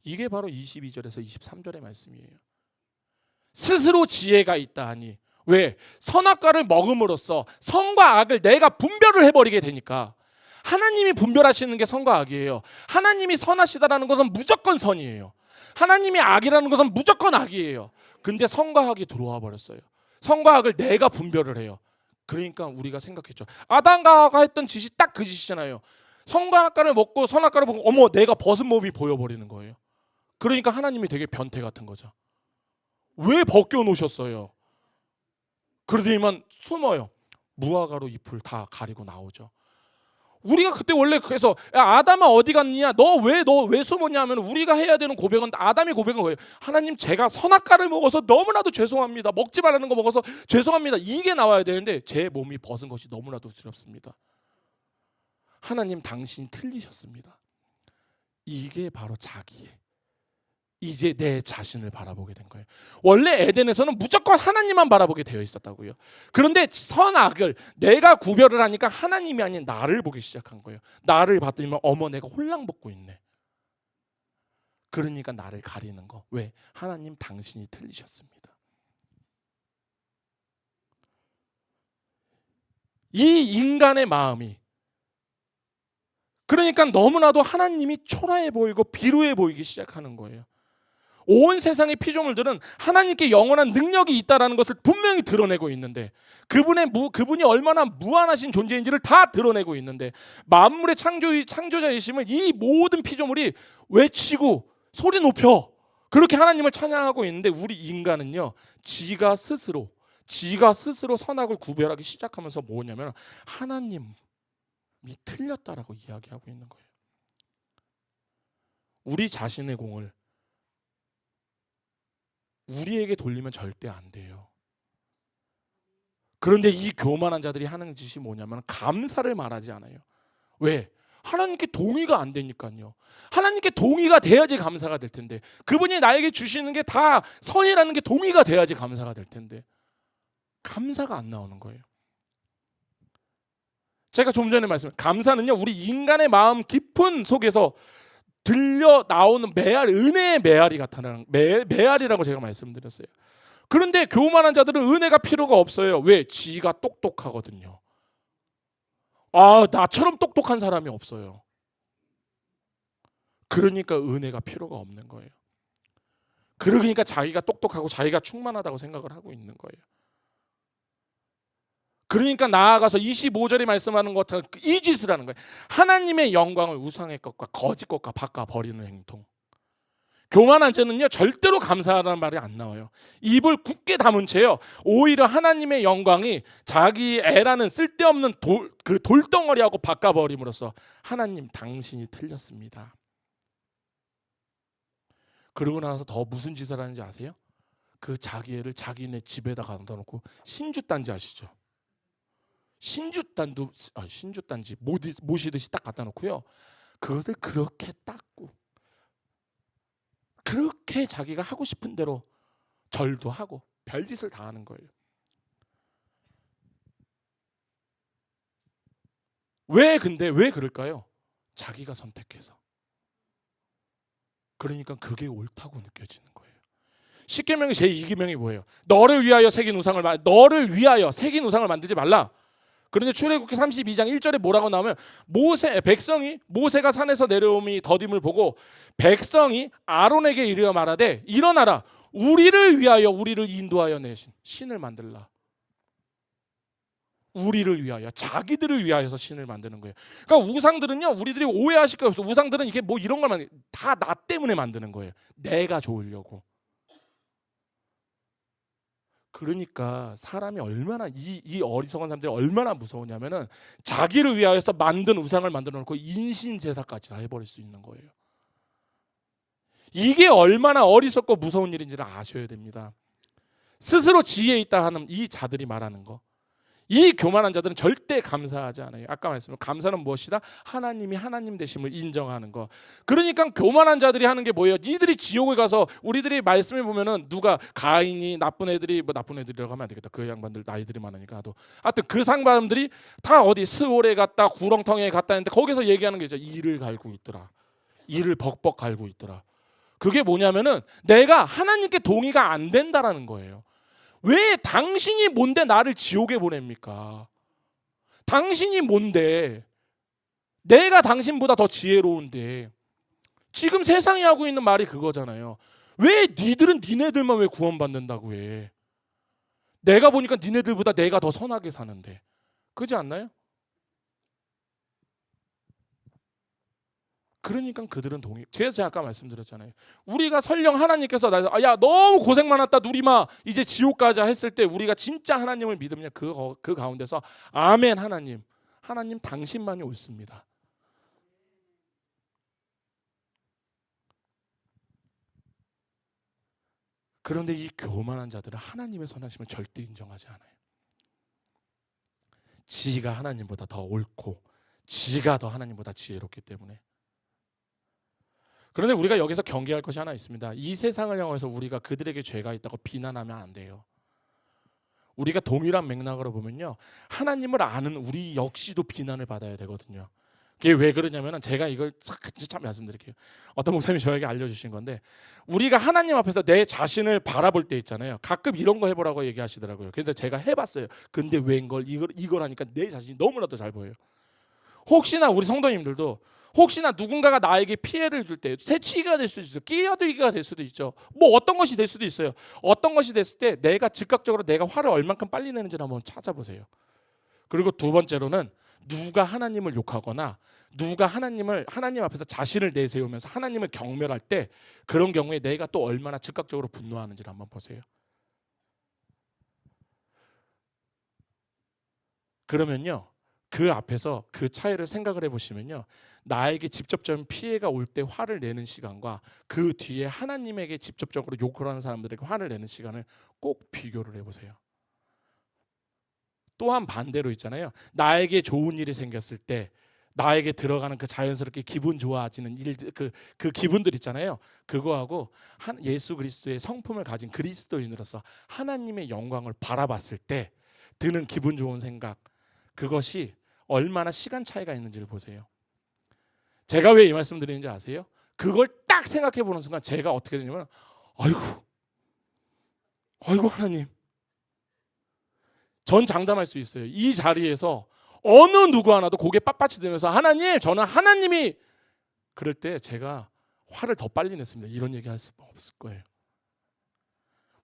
Speaker 1: 이게 바로 22절에서 23절의 말씀이에요. 스스로 지혜가 있다 하니, 왜? 선악과를 먹음으로써 선과 악을 내가 분별을 해버리게 되니까. 하나님이 분별하시는 게 선과 악이에요. 하나님이 선하시다라는 것은 무조건 선이에요. 하나님이 악이라는 것은 무조건 악이에요. 근데 선과 악이 들어와 버렸어요. 선과 악을 내가 분별을 해요. 그러니까 우리가 생각했죠. 아담과 하와가 했던 짓이 딱 그 짓이잖아요. 선악과를 먹고 선악과를 보고 어머 내가 벗은 몸이 보여버리는 거예요. 그러니까 하나님이 되게 변태 같은 거죠. 왜 벗겨놓으셨어요? 그러더니만 숨어요. 무화과로 잎을 다 가리고 나오죠. 우리가 그때 원래 그래서 야, 아담아 어디 갔냐? 너 왜 숨었냐 하면 우리가 해야 되는 고백은, 아담의 고백은 뭐예요? 하나님 제가 선악과를 먹어서 너무나도 죄송합니다. 먹지 말라는 거 먹어서 죄송합니다. 이게 나와야 되는데 제 몸이 벗은 것이 너무나도 두렵습니다. 하나님 당신이 틀리셨습니다. 이게 바로 자기의, 이제 내 자신을 바라보게 된 거예요. 원래 에덴에서는 무조건 하나님만 바라보게 되어 있었다고요. 그런데 선악을 내가 구별을 하니까 하나님이 아닌 나를 보기 시작한 거예요. 나를 봤더니 어머 내가 홀랑벗고 있네. 그러니까 나를 가리는 거. 왜? 하나님 당신이 틀리셨습니다. 이 인간의 마음이, 그러니까 너무나도 하나님이 초라해 보이고 비루해 보이기 시작하는 거예요. 온 세상의 피조물들은 하나님께 영원한 능력이 있다는 것을 분명히 드러내고 있는데, 그분이 얼마나 무한하신 존재인지를 다 드러내고 있는데, 만물의 창조자이심을 이 모든 피조물이 외치고 소리 높여 그렇게 하나님을 찬양하고 있는데, 우리 인간은요 지가 스스로 선악을 구별하기 시작하면서 뭐냐면 하나님이 틀렸다라고 이야기하고 있는 거예요. 우리 자신의 공을 우리에게 돌리면 절대 안 돼요. 그런데 이 교만한 자들이 하는 짓이 뭐냐면 감사를 말하지 않아요. 왜? 하나님께 동의가 안 되니까요. 하나님께 동의가 돼야지 감사가 될 텐데, 그분이 나에게 주시는 게 다 선이라는 게 동의가 돼야지 감사가 될 텐데 감사가 안 나오는 거예요. 제가 좀 전에 감사는요 우리 인간의 마음 깊은 속에서 들려 나오는 은혜의 메아리 같다는 메아리라고 제가 말씀드렸어요. 그런데 교만한 자들은 은혜가 필요가 없어요. 왜? 지가 똑똑하거든요. 나처럼 똑똑한 사람이 없어요. 그러니까 은혜가 필요가 없는 거예요. 그러니까 자기가 똑똑하고 자기가 충만하다고 생각을 하고 있는 거예요. 그러니까 나아가서 25절에 말씀하는 것처럼 이 짓을 하는 거예요. 하나님의 영광을 우상의 것과 거짓 것과 바꿔버리는 행동. 교만한 자는요 절대로 감사하라는 말이 안 나와요. 입을 굳게 다문 채요 오히려 하나님의 영광이 자기 애라는 쓸데없는 그 돌덩어리하고 바꿔버림으로써 하나님 당신이 틀렸습니다. 그러고 나서 더 무슨 짓을 하는지 아세요? 그 자기 애를 자기네 집에다 갖다 놓고 신주 딴지 아시죠? 신주단지 모시듯이 딱 갖다 놓고요. 그것을 그렇게 닦고 그렇게 자기가 하고 싶은 대로 절도 하고 별짓을 다 하는 거예요. 왜 그럴까요? 자기가 선택해서. 그러니까 그게 옳다고 느껴지는 거예요. 십계명의 제2계명이 뭐예요? 너를 위하여 새긴 우상을 만들지 말라. 그런데 출애굽기 32장 1절에 뭐라고 나오면 모세가 산에서 내려옴이 더딤을 보고 백성이 아론에게 이르어 말하되 일어나라 우리를 위하여 우리를 인도하여 내신 신을 만들라. 우리를 위하여 자기들을 위하여서 신을 만드는 거예요. 그러니까 우상들은요 우리들이 오해하실 게 없어. 우상들은 이게 뭐 이런 걸 다 나 때문에 만드는 거예요. 내가 좋으려고. 그러니까 사람이 얼마나 이 어리석은 사람들이 얼마나 무서우냐면은 자기를 위하여서 만든 우상을 만들어 놓고 인신 제사까지 다 해버릴 수 있는 거예요. 이게 얼마나 어리석고 무서운 일인지를 아셔야 됩니다. 스스로 지혜 있다 하는 이 자들이 말하는 거, 이 교만한 자들은 절대 감사하지 않아요. 아까 말씀드린 감사는 무엇이다? 하나님이 하나님 되심을 인정하는 거. 그러니까 교만한 자들이 하는 게 뭐예요? 니들이 지옥을 가서 우리들이 말씀해 보면은 누가 가인이 나쁜 애들이 뭐 나쁜 애들이라고 하면 안 되겠다. 그 양반들 나이들이 많으니까 하여튼 그 상반들이 다 어디 스올에 갔다 구렁텅이에 갔다 했는데 거기서 얘기하는 게 있죠. 이를 갈고 있더라. 이를 벅벅 갈고 있더라. 그게 뭐냐면은 내가 하나님께 동의가 안 된다라는 거예요. 왜 당신이 뭔데 나를 지옥에 보냅니까? 당신이 뭔데? 내가 당신보다 더 지혜로운데. 지금 세상이 하고 있는 말이 그거잖아요. 왜 니들은 니네들만 왜 구원받는다고 해? 내가 보니까 니네들보다 내가 더 선하게 사는데. 그렇지 않나요? 그러니까 그들은 제가 아까 말씀드렸잖아요. 우리가 설령 하나님께서 야 너무 고생 많았다 누리마 이제 지옥 가자 했을 때 우리가 진짜 하나님을 믿으면 그 가운데서 아멘 하나님 당신만이 옳습니다. 그런데 이 교만한 자들은 하나님의 선하심을 절대 인정하지 않아요. 지가 하나님보다 더 옳고 지가 더 하나님보다 지혜롭기 때문에. 그런데 우리가 여기서 경계할 것이 하나 있습니다. 이 세상을 향해서 우리가 그들에게 죄가 있다고 비난하면 안 돼요. 우리가 동일한 맥락으로 보면요, 하나님을 아는 우리 역시도 비난을 받아야 되거든요. 그게 왜 그러냐면 제가 이걸 참 말씀드릴게요. 어떤 목사님이 저에게 알려주신 건데 우리가 하나님 앞에서 내 자신을 바라볼 때 있잖아요. 가끔 이런 거 해보라고 얘기하시더라고요. 그래서 제가 해봤어요. 근데 웬걸 이걸 하니까 내 자신이 너무나도 잘 보여요. 혹시나 우리 성도님들도 혹시나 누군가가 나에게 피해를 줄 때 새치기가 될 수도 있어요. 끼어들기가 될 수도 있죠. 뭐 어떤 것이 될 수도 있어요. 어떤 것이 됐을 때 내가 즉각적으로 내가 화를 얼만큼 빨리 내는지를 한번 찾아보세요. 그리고 두 번째로는 누가 하나님을 욕하거나 누가 하나님 앞에서 자신을 내세우면서 하나님을 경멸할 때 그런 경우에 내가 또 얼마나 즉각적으로 분노하는지를 한번 보세요. 그러면요. 그 앞에서 그 차이를 생각을 해보시면요. 나에게 직접적인 피해가 올 때 화를 내는 시간과 그 뒤에 하나님에게 직접적으로 욕을 하는 사람들에게 화를 내는 시간을 꼭 비교를 해보세요. 또한 반대로 있잖아요. 나에게 좋은 일이 생겼을 때 나에게 들어가는 그 자연스럽게 기분 좋아지는 일들, 그 기분들 있잖아요. 그거하고 예수 그리스도의 성품을 가진 그리스도인으로서 하나님의 영광을 바라봤을 때 드는 기분 좋은 생각, 그것이 얼마나 시간 차이가 있는지를 보세요. 제가 왜 이 말씀 드리는지 아세요? 그걸 딱 생각해 보는 순간 제가 어떻게 되냐면 아이고 하나님, 전 장담할 수 있어요. 이 자리에서 어느 누구 하나도 고개 빳빳이 들면서 하나님, 저는 하나님이, 그럴 때 제가 화를 더 빨리 냈습니다. 이런 얘기 할 수 없을 거예요.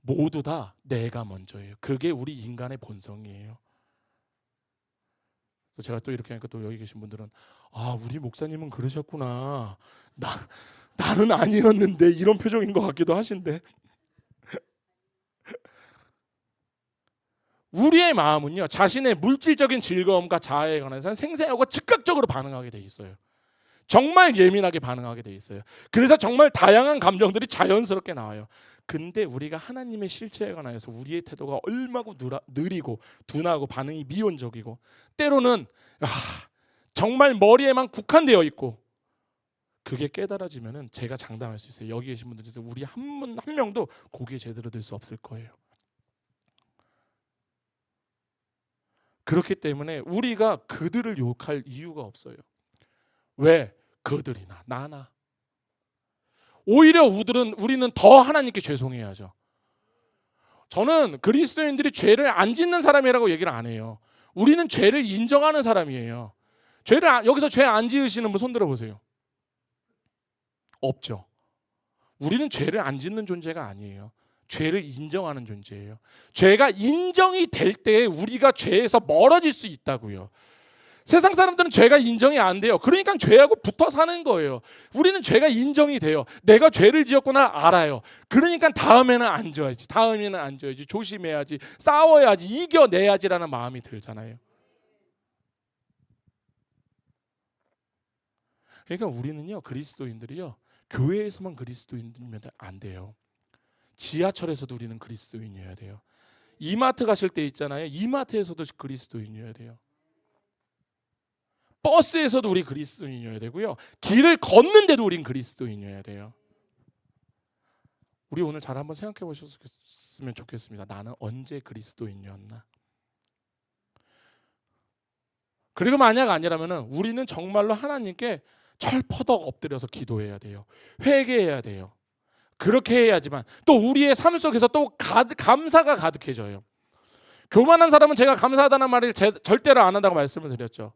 Speaker 1: 모두 다 내가 먼저예요. 그게 우리 인간의 본성이에요. 제가 또 이렇게 하니까 또 여기 계신 분들은 우리 목사님은 그러셨구나. 나는 아니었는데 이런 표정인 것 같기도 하신데 우리의 마음은요 자신의 물질적인 즐거움과 자아에 관해서는 생생하고 즉각적으로 반응하게 돼 있어요. 정말 예민하게 반응하게 돼 있어요. 그래서 정말 다양한 감정들이 자연스럽게 나와요. 근데 우리가 하나님의 실체에 관하여서 우리의 태도가 얼마고 느리고 둔하고 반응이 미온적이고 때로는 정말 머리에만 국한되어 있고, 그게 깨달아지면은 제가 장담할 수 있어요. 여기 계신 분들 중에서 우리 한 명도 고기에 제대로 들 수 없을 거예요. 그렇기 때문에 우리가 그들을 욕할 이유가 없어요. 왜? 그들이나 나나. 오히려 우리는 더 하나님께 죄송해야죠. 저는 그리스도인들이 죄를 안 짓는 사람이라고 얘기를 안 해요. 우리는 죄를 인정하는 사람이에요. 여기서 죄 안 지으시는 분 손 들어보세요. 없죠. 우리는 죄를 안 짓는 존재가 아니에요. 죄를 인정하는 존재예요. 죄가 인정이 될 때 우리가 죄에서 멀어질 수 있다고요. 세상 사람들은 죄가 인정이 안 돼요. 그러니까 죄하고 붙어 사는 거예요. 우리는 죄가 인정이 돼요. 내가 죄를 지었구나 알아요. 그러니까 다음에는 안 져야지. 다음에는 안 져야지. 조심해야지. 싸워야지. 이겨내야지라는 마음이 들잖아요. 그러니까 우리는요, 그리스도인들이요, 교회에서만 그리스도인이면 안 돼요. 지하철에서도 우리는 그리스도인이어야 돼요. 이마트 가실 때 있잖아요. 이마트에서도 그리스도인이어야 돼요. 버스에서도 우리 그리스도인이어야 되고요. 길을 걷는데도 우린 그리스도인이어야 돼요. 우리 오늘 잘 한번 생각해 보셨으면 좋겠습니다. 나는 언제 그리스도인이었나? 그리고 만약 아니라면은 우리는 정말로 하나님께 철퍼덕 엎드려서 기도해야 돼요. 회개해야 돼요. 그렇게 해야지만 또 우리의 삶 속에서 또 감사가 가득해져요. 교만한 사람은 제가 감사하다는 말을 절대로 안 한다고 말씀을 드렸죠.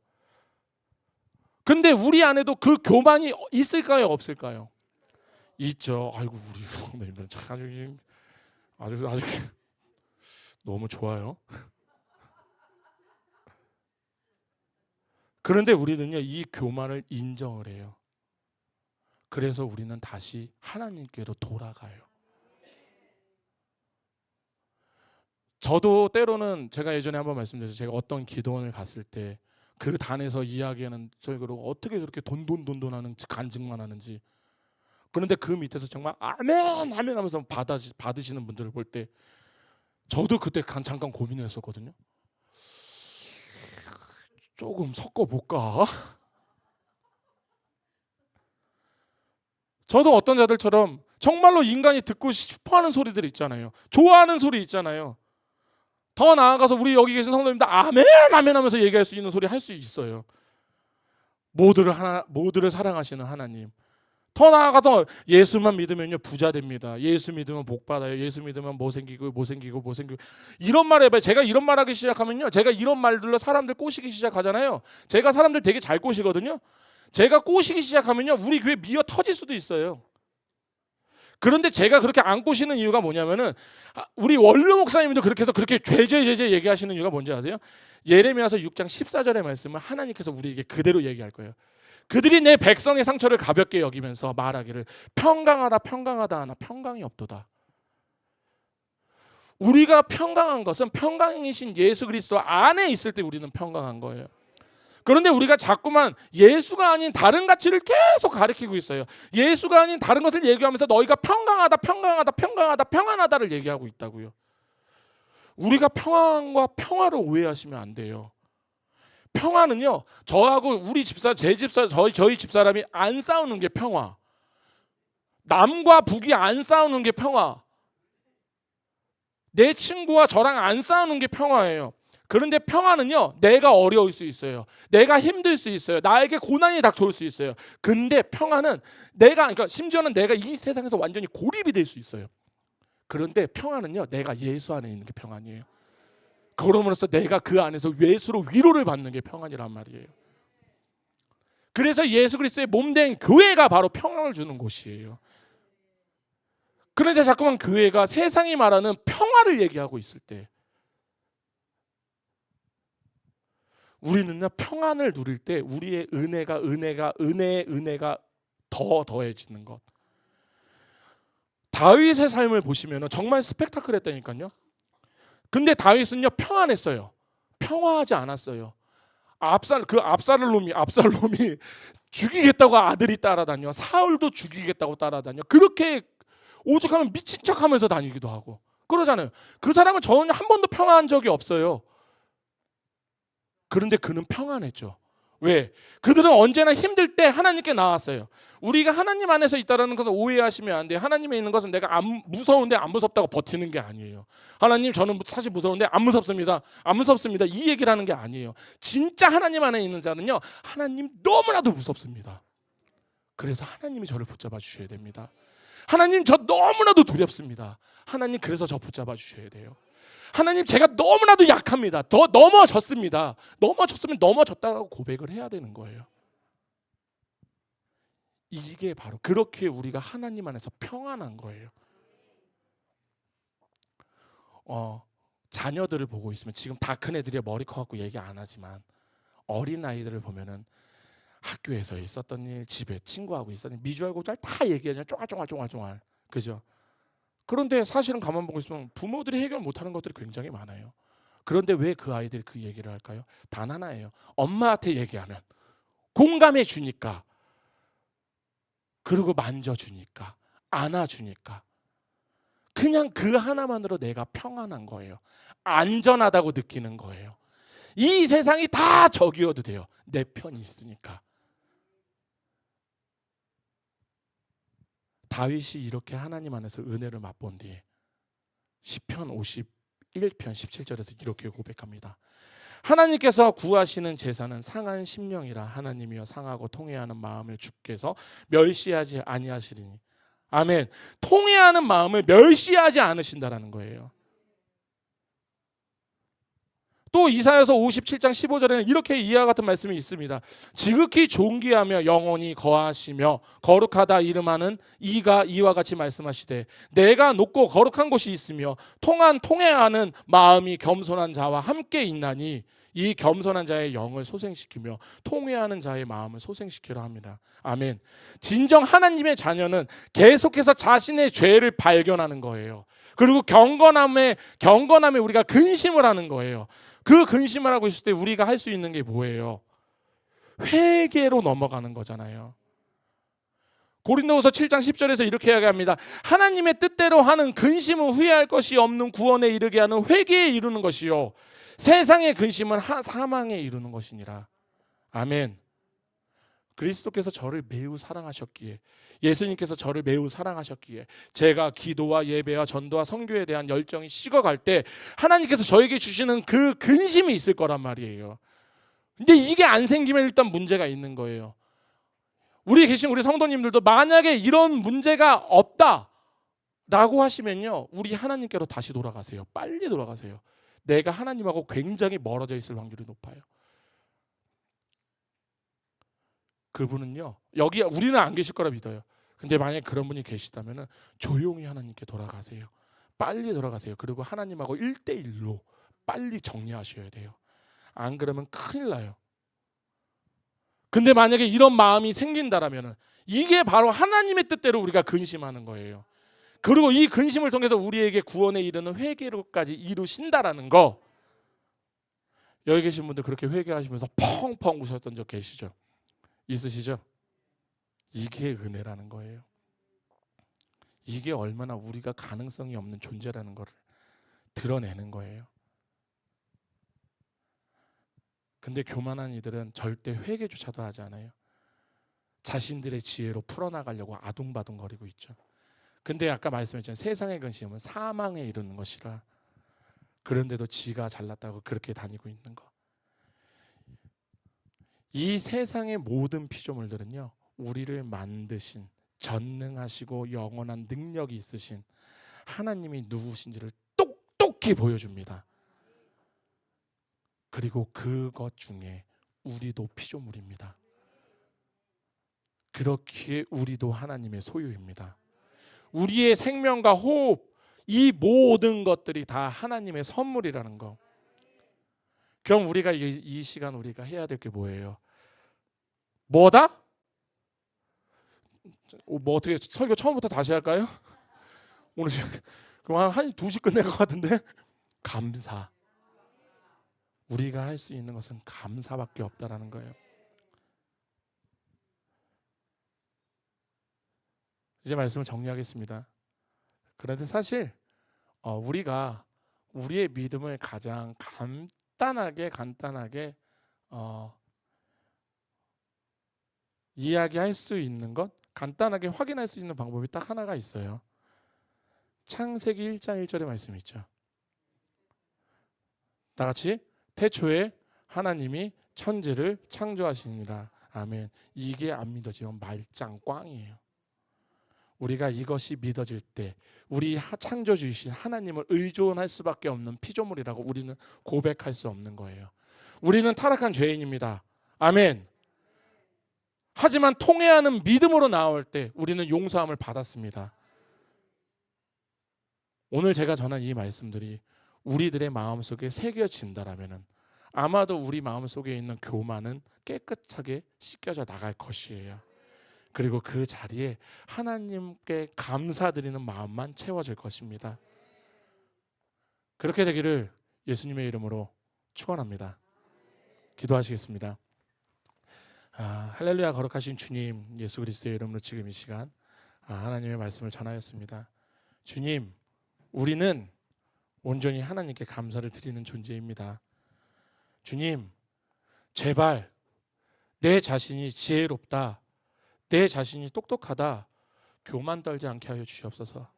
Speaker 1: 근데 우리 안에도 그 교만이 있을까요, 없을까요? 있죠. 아이고 우리 성도님들 참 아주 너무 좋아요. 그런데 우리는요, 이 교만을 인정을 해요. 그래서 우리는 다시 하나님께로 돌아가요. 저도 때로는 제가 예전에 한번 말씀드렸죠. 제가 어떤 기도원을 갔을 때 그 단에서 이야기하는 저희가 어떻게 그렇게 돈돈하는 간증만 하는지. 그런데 그 밑에서 정말 아멘 아멘 하면서 받으시는 분들을 볼 때 저도 그때 잠깐 고민했었거든요. 조금 섞어볼까? 저도 어떤 자들처럼 정말로 인간이 듣고 싶어하는 소리들 있잖아요. 좋아하는 소리 있잖아요. 더 나아가서 우리 여기 계신 성도님들 아멘 아멘 하면서 얘기할 수 있는 소리 할 수 있어요. 모두를 사랑하시는 하나님. 더 나아가서 예수만 믿으면요 부자 됩니다. 예수 믿으면 복 받아요. 예수 믿으면 뭐 생기고 이런 말 해봐요. 제가 이런 말 하기 시작하면요, 제가 이런 말들로 사람들 꼬시기 시작하잖아요. 제가 사람들 되게 잘 꼬시거든요. 제가 꼬시기 시작하면요 우리 교회 미어 터질 수도 있어요. 그런데 제가 그렇게 안 꼬시는 이유가 뭐냐면은 우리 원로 목사님도 그렇게 해서 그렇게 죄죄 얘기하시는 이유가 뭔지 아세요? 예레미야서 6장 14절의 말씀을 하나님께서 우리에게 그대로 얘기할 거예요. 그들이 내 백성의 상처를 가볍게 여기면서 말하기를 평강하다 하나 평강이 없도다. 우리가 평강한 것은 평강이신 예수 그리스도 안에 있을 때 우리는 평강한 거예요. 그런데 우리가 자꾸만 예수가 아닌 다른 가치를 계속 가리키고 있어요. 예수가 아닌 다른 것을 얘기하면서 너희가 평안하다를 얘기하고 있다고요. 우리가 평안과 평화를 오해하시면 안 돼요. 평화는요, 저하고 저희 집사람이 안 싸우는 게 평화. 남과 북이 안 싸우는 게 평화. 내 친구와 저랑 안 싸우는 게 평화예요. 그런데 평화는요, 내가 어려울 수 있어요. 내가 힘들 수 있어요. 나에게 고난이 닥쳐올 수 있어요. 근데 평화는 그러니까 심지어는 내가 이 세상에서 완전히 고립이 될 수 있어요. 그런데 평화는요, 내가 예수 안에 있는 게 평안이에요. 그러므로써 내가 그 안에서 예수로 위로를 받는 게 평안이란 말이에요. 그래서 예수 그리스도의 몸된 교회가 바로 평안을 주는 곳이에요. 그런데 자꾸만 교회가 세상이 말하는 평화를 얘기하고 있을 때 우리는요 평안을 누릴 때 우리의 은혜의 은혜가 더 더해지는 것. 다윗의 삶을 보시면 정말 스펙타클했다니까요. 근데 다윗은요 평안했어요. 평화하지 않았어요. 압살롬이 죽이겠다고 아들이 따라다녀. 사울도 죽이겠다고 따라다녀. 그렇게 오죽하면 미친 척하면서 다니기도 하고 그러잖아요. 그 사람은 전혀 한 번도 평안한 적이 없어요. 그런데 그는 평안했죠. 왜? 그들은 언제나 힘들 때 하나님께 나왔어요. 우리가 하나님 안에서 있다는 것을 오해하시면 안 돼요. 하나님에 있는 것은 내가 무서운데 안 무섭다고 버티는 게 아니에요. 하나님 저는 사실 무서운데 안 무섭습니다. 안 무섭습니다. 이 얘기를 하는 게 아니에요. 진짜 하나님 안에 있는 자는요. 하나님 너무나도 무섭습니다. 그래서 하나님이 저를 붙잡아 주셔야 됩니다. 하나님 저 너무나도 두렵습니다. 하나님 그래서 저 붙잡아 주셔야 돼요. 하나님 제가 너무나도 약합니다. 더 넘어졌습니다. 넘어졌으면 넘어졌다고 고백을 해야 되는 거예요. 이게 바로 그렇게 우리가 하나님 안에서 평안한 거예요. 자녀들을 보고 있으면 지금 다 큰 애들이 머리 커갖고 얘기 안 하지만 어린 아이들을 보면은 학교에서 있었던 일, 집에 친구하고 있었던 일, 미주알고잘 다 얘기하잖아요. 쫑알쫑알 그죠? 그런데 사실은 가만 보고 있으면 부모들이 해결 못하는 것들이 굉장히 많아요. 그런데 왜 그 아이들이 그 얘기를 할까요? 단 하나예요. 엄마한테 얘기하면 공감해 주니까, 그리고 만져주니까, 안아주니까, 그냥 그 하나만으로 내가 평안한 거예요. 안전하다고 느끼는 거예요. 이 세상이 다 적이어도 돼요. 내 편이 있으니까. 다윗이 이렇게 하나님 안에서 은혜를 맛본 뒤에 시편 51편 17절에서 이렇게 고백합니다. 하나님께서 구하시는 제사는 상한 심령이라. 하나님이여 상하고 통회하는 마음을 주께서 멸시하지 아니하시리니. 아멘. 통회하는 마음을 멸시하지 않으신다라는 거예요. 또 이사야서 57장 15절에는 이렇게 이와 같은 말씀이 있습니다. 지극히 존귀하며 영원히 거하시며 거룩하다 이름하는 이가 이와 같이 말씀하시되 내가 높고 거룩한 곳이 있으며 통회하는 마음이 겸손한 자와 함께 있나니 이 겸손한 자의 영을 소생시키며 통회하는 자의 마음을 소생시키려 합니다. 아멘. 진정 하나님의 자녀는 계속해서 자신의 죄를 발견하는 거예요. 그리고 경건함에 우리가 근심을 하는 거예요. 그 근심을 하고 있을 때 우리가 할 수 있는 게 뭐예요? 회개로 넘어가는 거잖아요. 고린도후서 7장 10절에서 이렇게 이야기합니다. 하나님의 뜻대로 하는 근심은 후회할 것이 없는 구원에 이르게 하는 회개에 이르는 것이요 세상의 근심은 사망에 이르는 것이니라. 아멘. 그리스도께서 저를 매우 사랑하셨기에, 예수님께서 저를 매우 사랑하셨기에 제가 기도와 예배와 전도와 선교에 대한 열정이 식어갈 때 하나님께서 저에게 주시는 그 근심이 있을 거란 말이에요. 근데 이게 안 생기면 일단 문제가 있는 거예요. 우리 계신 우리 성도님들도 만약에 이런 문제가 없다라고 하시면요, 우리 하나님께로 다시 돌아가세요. 빨리 돌아가세요. 내가 하나님하고 굉장히 멀어져 있을 확률이 높아요. 그분은요, 여기 우리는 안 계실 거라 믿어요. 근데 만약에 그런 분이 계시다면 조용히 하나님께 돌아가세요. 빨리 돌아가세요. 그리고 하나님하고 1대1로 빨리 정리하셔야 돼요. 안 그러면 큰일 나요. 근데 만약에 이런 마음이 생긴다라면 이게 바로 하나님의 뜻대로 우리가 근심하는 거예요. 그리고 이 근심을 통해서 우리에게 구원에 이르는 회개로까지 이루신다라는 거. 여기 계신 분들 그렇게 회개하시면서 펑펑 우셨던 적 계시죠? 있으시죠? 이게 은혜라는 거예요. 이게 얼마나 우리가 가능성이 없는 존재라는 것을 드러내는 거예요. 근데 교만한 이들은 절대 회개조차도 하지 않아요. 자신들의 지혜로 풀어나가려고 아둥바둥거리고 있죠. 근데 아까 말씀했잖아요. 세상의 근심은 사망에 이르는 것이라. 그런데도 지가 잘났다고 그렇게 다니고 있는 거. 이 세상의 모든 피조물들은요, 우리를 만드신 전능하시고 영원한 능력이 있으신 하나님이 누구신지를 똑똑히 보여줍니다. 그리고 그것 중에 우리도 피조물입니다. 그렇기에 우리도 하나님의 소유입니다. 우리의 생명과 호흡, 이 모든 것들이 다 하나님의 선물이라는 거. 그럼 우리가 이 시간 우리가 해야 될 게 뭐예요? 뭐다? 뭐 어떻게 설교 처음부터 다시 할까요? 오늘 그럼 한 2시 끝낼 것 같은데. 감사. 우리가 할 수 있는 것은 감사밖에 없다라는 거예요. 이제 말씀을 정리하겠습니다. 그런데 사실 우리가 우리의 믿음을 가장 간단하게 어, 이야기할 수 있는 것, 간단하게 확인할 수 있는 방법이 딱 하나가 있어요. 창세기 1장 1절의 말씀이 있죠. 다 같이 태초에 하나님이 천지를 창조하시니라. 아멘. 이게 안 믿어지면 말짱 꽝이에요. 우리가 이것이 믿어질 때 우리 창조주이신 하나님을 의존할 수밖에 없는 피조물이라고 우리는 고백할 수 없는 거예요. 우리는 타락한 죄인입니다. 아멘. 하지만 통회하는 믿음으로 나올 때 우리는 용서함을 받았습니다. 오늘 제가 전한 이 말씀들이 우리들의 마음속에 새겨진다라면 아마도 우리 마음속에 있는 교만은 깨끗하게 씻겨져 나갈 것이에요. 그리고 그 자리에 하나님께 감사드리는 마음만 채워질 것입니다. 그렇게 되기를 예수님의 이름으로 축원합니다. 기도하시겠습니다. 할렐루야. 거룩하신 주님, 예수 그리스도의 이름으로 지금 이 시간 하나님의 말씀을 전하였습니다. 주님, 우리는 온전히 하나님께 감사를 드리는 존재입니다. 주님, 제발 내 자신이 지혜롭다, 내 자신이 똑똑하다 교만 떨지 않게 하여 주시옵소서.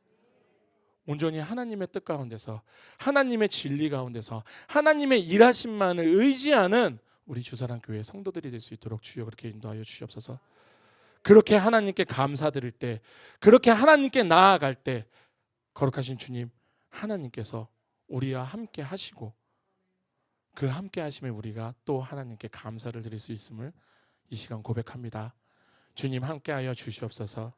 Speaker 1: 온전히 하나님의 뜻 가운데서, 하나님의 진리 가운데서, 하나님의 일하심만을 의지하는 우리 주사랑교회 성도들이 될 수 있도록 주여 그렇게 인도하여 주시옵소서. 그렇게 하나님께 감사드릴 때, 그렇게 하나님께 나아갈 때 거룩하신 주님, 하나님께서 우리와 함께 하시고 그 함께 하심에 우리가 또 하나님께 감사를 드릴 수 있음을 이 시간 고백합니다. 주님 함께하여 주시옵소서.